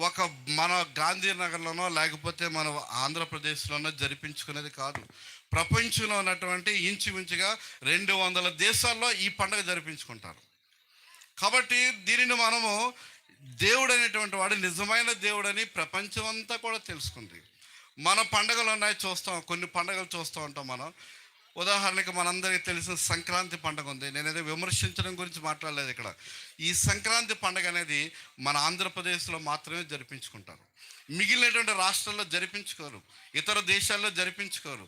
ఒక మన గాంధీనగర్లోనో లేకపోతే మన ఆంధ్రప్రదేశ్లోనో జరిపించుకునేది కాదు. ప్రపంచంలో ఉన్నటువంటి ఇంచుమించుగా 200 దేశాల్లో ఈ పండుగ జరిపించుకుంటారు. కాబట్టి దీనిని మనము దేవుడు అనేటువంటి వాడు నిజమైన దేవుడని ప్రపంచం అంతా కూడా తెలుసుకుంది. మన పండుగలు ఉన్నాయి, చూస్తాం, కొన్ని పండుగలు చూస్తూ ఉంటాం మనం. ఉదాహరణకి మనందరికీ తెలిసిన సంక్రాంతి పండుగ ఉంది. నేనేదో విమర్శించడం గురించి మాట్లాడలేదు ఇక్కడ. ఈ సంక్రాంతి పండుగ అనేది మన ఆంధ్రప్రదేశ్లో మాత్రమే జరిపించుకుంటారు. మిగిలినటువంటి రాష్ట్రాల్లో జరిపించుకోరు, ఇతర దేశాల్లో జరిపించుకోరు.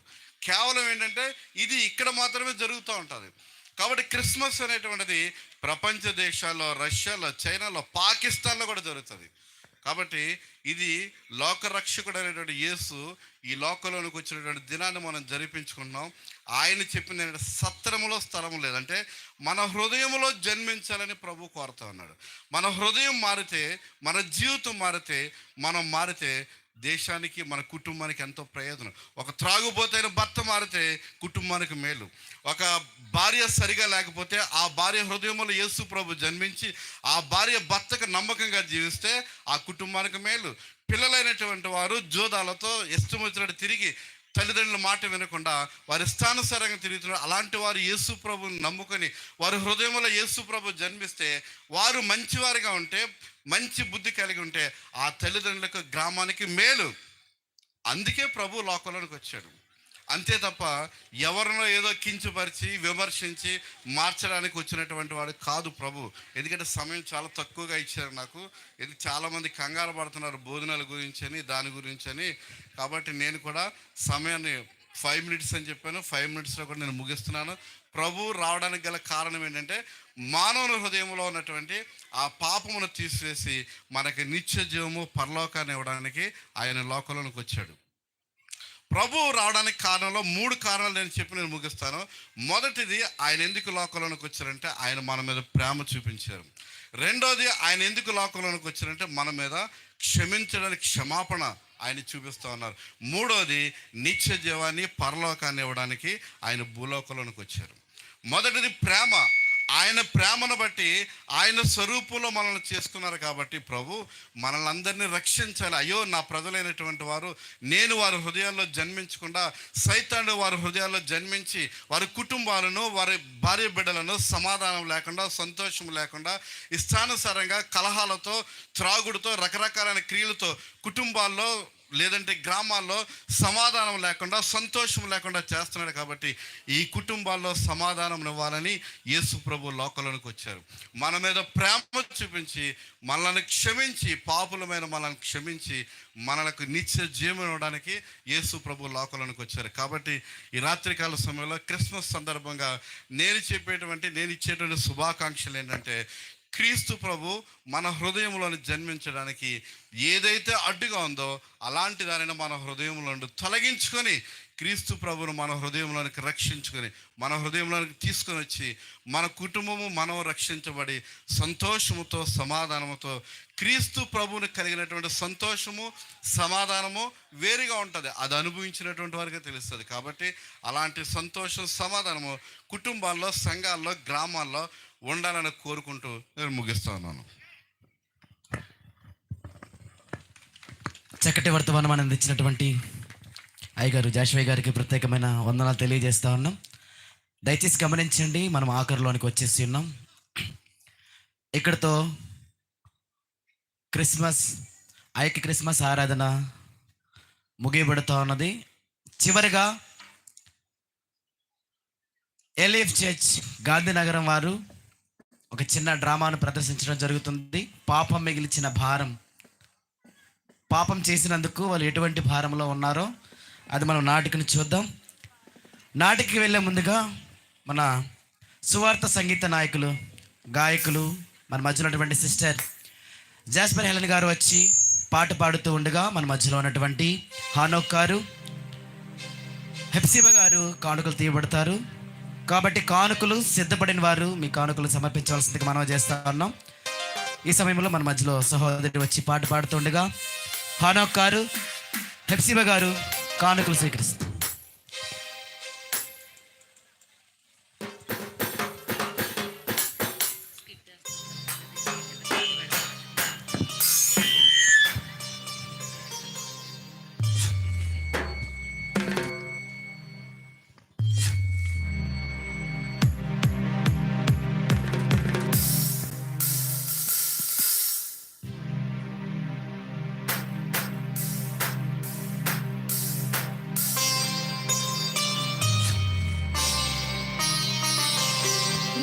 కేవలం ఏంటంటే ఇది ఇక్కడ మాత్రమే జరుగుతూ ఉంటుంది. కాబట్టి క్రిస్మస్ అనేటువంటిది ప్రపంచ దేశాల్లో, రష్యాలో, చైనాలో, పాకిస్తాన్లో కూడా జరుగుతుంది. కాబట్టి ఇది లోకరక్షకుడు అనేటువంటి యేసు ఈ లోకంలోనికి వచ్చినటువంటి దినాన్ని మనం జరిపించుకుంటున్నాం. ఆయన చెప్పింది ఏంటంటే, సత్రములో స్థలము లేదంటే మన హృదయంలో జన్మించాలని ప్రభు కోరుతా ఉన్నాడు. మన హృదయం మారితే, మన జీవితం మారితే, మనం మారితే దేశానికి మన కుటుంబానికి ఎంతో ప్రయోజనం. ఒక త్రాగుబోతైన భర్త మారితే కుటుంబానికి మేలు. ఒక భార్య సరిగా లేకపోతే ఆ భార్య హృదయంలో యేసు ప్రభు జన్మించి ఆ భార్య భర్తకు నమ్మకంగా జీవిస్తే ఆ కుటుంబానికి మేలు. పిల్లలైనటువంటి వారు జోదాలతో ఇష్టం వచ్చినట్టు తిరిగి తల్లిదండ్రుల మాట వినకుండా వారి స్థానుసారంగా తిరుగుతున్నారు. అలాంటి వారు యేసు ప్రభుని నమ్ముకొని వారి హృదయంలో యేసు ప్రభు జన్మిస్తే వారు మంచివారిగా ఉంటే, మంచి బుద్ధి కలిగి ఉంటే ఆ తల్లిదండ్రులకు గ్రామానికి మేలు. అందుకే ప్రభు లోకంలోనికి వచ్చాడు. అంతే తప్ప ఎవరినో ఏదో కించపరిచి విమర్శించి మార్చడానికి వచ్చినటువంటి వాడు కాదు ప్రభు. ఎందుకంటే సమయం చాలా తక్కువగా ఇచ్చారు నాకు. ఇది చాలామంది కంగారు పడుతున్నారు బోధనల గురించి అని, దాని గురించి అని. కాబట్టి నేను కూడా సమయాన్ని 5 minutes అని చెప్పాను. 5 minutesలో కూడా నేను ముగిస్తున్నాను. ప్రభు రావడానికి గల కారణం ఏంటంటే మానవుని హృదయంలో ఉన్నటువంటి ఆ పాపమును తీసివేసి మనకి నిత్య జీవము పరలోకాన్ని ఇవ్వడానికి ఆయన లోకంలోనికి వచ్చాడు. ప్రభు రావడానికి కారణంలో 3 కారణాలు నేను ముగిస్తాను. మొదటిది, ఆయన ఎందుకు లోకంలోనికి వచ్చారంటే ఆయన మన మీద ప్రేమ చూపించారు. రెండోది, ఆయన ఎందుకు లోకంలోనికి వచ్చారంటే మన మీద క్షమించడానికి క్షమాపణ ఆయన చూపిస్తూ ఉన్నారు. మూడోది, నిత్య జీవాన్ని పరలోకాన్ని ఇవ్వడానికి ఆయన భూలోకంలోనికి వచ్చారు. మొదటిది ప్రేమ. ఆయన ప్రేమను బట్టి ఆయన స్వరూపంలో మనల్ని చేసుకున్నారు కాబట్టి ప్రభు మనల్ని అందరినీ రక్షించాలి. అయ్యో నా ప్రజలైనటువంటి వారు, నేను వారి హృదయాల్లో జన్మించకుండా సైతాను వారి హృదయాల్లో జన్మించి వారి కుటుంబాలను, వారి భార్య బిడ్డలను సమాధానం లేకుండా, సంతోషం లేకుండా, ఇష్టానుసారంగా కలహాలతో, త్రాగుడుతో, రకరకాలైన క్రియలతో కుటుంబాల్లో లేదంటే గ్రామాల్లో సమాధానం లేకుండా, సంతోషం లేకుండా చేస్తున్నాడు. కాబట్టి ఈ కుటుంబాల్లో సమాధానం ఇవ్వాలని యేసు ప్రభు లోకంలోనికి వచ్చారు. మన మీద ప్రేమ చూపించి మనల్ని క్షమించి, పాపులమైన మనల్ని క్షమించి మనకు నిత్య జీవం ఇవ్వడానికి యేసు ప్రభు లోకంలోనికి వచ్చారు. కాబట్టి ఈ రాత్రికాల సమయంలో క్రిస్మస్ సందర్భంగా నేను ఇచ్చేటువంటి శుభాకాంక్షలు ఏంటంటే, క్రీస్తు ప్రభు మన హృదయంలోని జన్మించడానికి ఏదైతే అడ్డుగా ఉందో అలాంటి దానిని మన హృదయంలో తొలగించుకొని క్రీస్తు ప్రభును మన హృదయంలోనికి రక్షించుకొని మన హృదయంలోనికి తీసుకొని వచ్చి మన కుటుంబము మనం రక్షించబడి సంతోషముతో, సమాధానముతో, క్రీస్తు ప్రభువుని కలిగినటువంటి సంతోషము, సమాధానము వేరుగా ఉంటుంది. అది అనుభవించినటువంటి వారికి తెలుస్తుంది. కాబట్టి అలాంటి సంతోషం, సమాధానము కుటుంబాల్లో, సంఘాల్లో, గ్రామాల్లో ఉండాలని కోరుకుంటూ నేను ముగిస్తా ఉన్నాను.
చక్కటి వర్తమానం అందించినటువంటి అయ్యగారు జాషువయ్య గారికి ప్రత్యేకమైన వందనాలు తెలియజేస్తా ఉన్నాం. దయచేసి గమనించండి, మనం ఆఖరిలోనికి వచ్చేసి ఉన్నాం. ఇక్కడితో క్రిస్మస్ ఆరాధన ముగియబడుతూ ఉన్నది. చివరిగా ఎల్ఎఫ్ చర్చ్ గాంధీనగరం వారు ఒక చిన్న డ్రామాను ప్రదర్శించడం జరుగుతుంది. పాపం మిగిల్చిన భారం. పాపం చేసినందుకు వాళ్ళు ఎటువంటి భారంలో ఉన్నారో అది మనం నాటికను చూద్దాం. నాటికి వెళ్ళే ముందుగా మన సువార్త సంగీత నాయకులు, గాయకులు, మన మధ్యలో ఉన్నటువంటి సిస్టర్ జాస్పర్ హెలెన్ గారు వచ్చి పాట పాడుతూ ఉండగా మన మధ్యలో ఉన్నటువంటి హానోక్ గారు, హెప్సిబా గారు కానుకలు తీయబడతారు. కాబట్టి కానుకలు సిద్ధపడిన వారు మీ కానుకలు సమర్పించవలసిందిగా మనం చేస్తా ఉన్నాం. ఈ సమయంలో మన మధ్యలో సహోదరుడు వచ్చి పాట పాడుతుండగా హానోక్ గారు, హెప్సిబా గారు కానుకలు స్వీకరిస్తారు.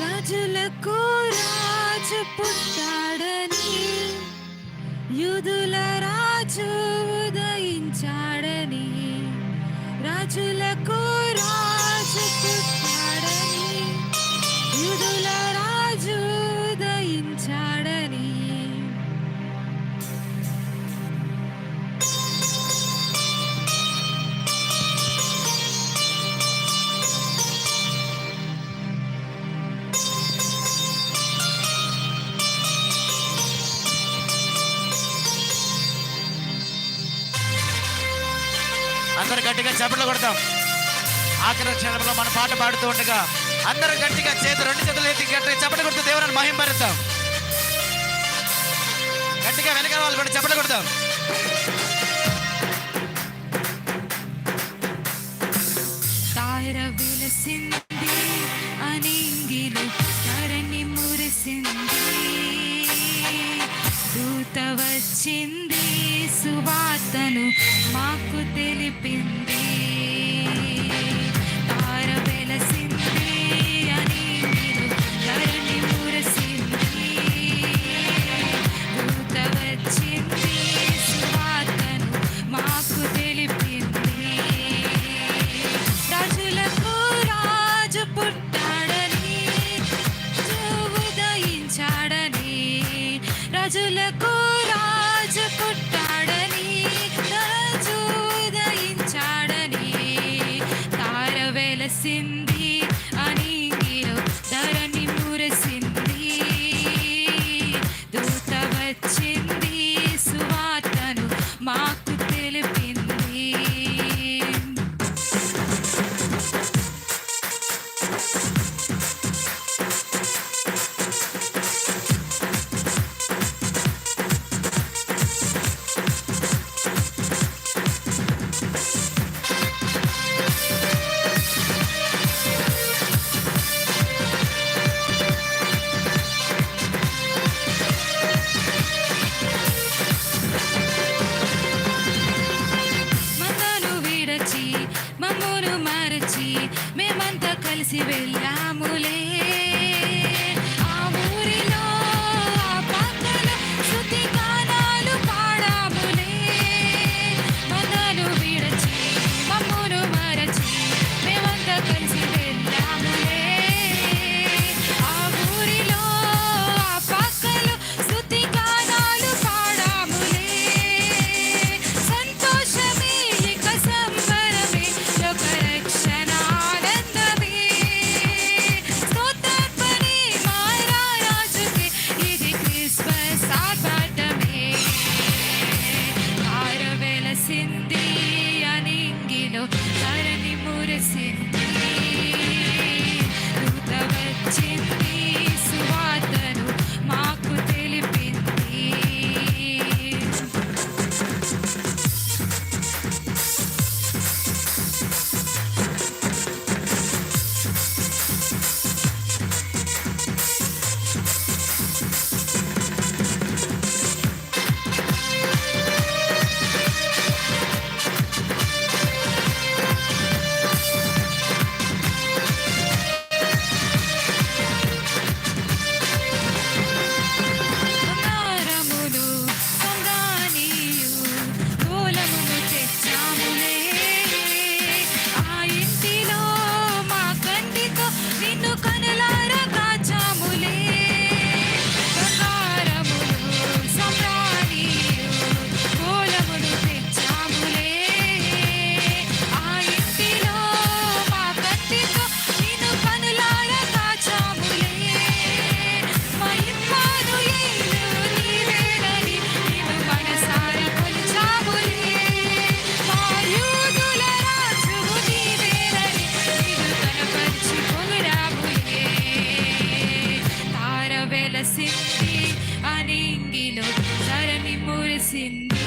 రాజులకు రాజు పుట్టాడని, యూదుల రాజు ఉదయించాడని. రాజులకు రాజు పుట్టాడని, యూదుల రాజు ఉదయించాడని.
అందరు గట్టిగా చప్పట్లు కొడతాం. ఆఖరి క్షణంలో మన పాట పాడుతూ ఉండగా అందరూ గట్టిగా రెండు చేతులు ఎత్తి గట్టిగా చప్పట్లు కొడుతూ దేవుని మహింపరుద్దాం. గట్టిగా వెనకాల వాళ్ళు కూడా చప్పట్లు కొడతాం.
తార వెలసింది అనింగిలు ధరణి మురిసింది, దూత వచ్చింది సువార్తను మాకు తెలిపింది. తార వెలసింది అనింగిలు ధరణి మురిసింది, దూత వచ్చింది సువార్తను మాకు తెలిపింది. రాజులకు రాజు పుట్టాడని, ఉదయించాడని, రాజులకు రాజు పుట్టాడని, రాజు ఉదయించాడని. తార వెలసింది అనింగిలో ధరణి మురిసింది, దూత వచ్చింది సువార్తను మాకు తెలిపింది. మందను విడచి మమ్మును మరచి మేమంతా కలిసి వెళ్ళాములే. ఆ ఊరిలో ఆ పక్కలో స్తుతి గానాలు పాడాములే. మందను విడచి మమ్మును మరచి మేమంతా కలిసి వెళ్ళాములే. ఆ ఊరిలో ఆ పక్కలో స్తుతి గానాలు పాడాములే. సంతోషమే ఇక సంబరమే లోక రక్షణ ఆనందమే, స్తోత్రార్పణే మా రాజుకే ఇది క్రిస్మస్ ఆర్భాటమే. తార వెలసింది అనింగిలో ధరణి మురిసింది, దూత వచ్చింది సువార్తను మాకు తెలిపింది. బంగారమును సంగానియు మూలమును తెచ్చాములే. ఆ ఇంటిలో మా కంటితో నిన్ను కనులారా కాచాములే. బంగారమును సంగానియు మూలమును తెచ్చాములే. ఆ ఇంటిలో మా కంటితో నిన్ను కనులారా కాచాములే. మహిమానుయేలు నీవేనని నీవు మనసారా కొలిచాములే. మా యూదుల రాజువు నీవేనని నీవు కనపరిచి పొగిడాములే. తార వెలసింది అనింగిలో ధరణి మురిసింది,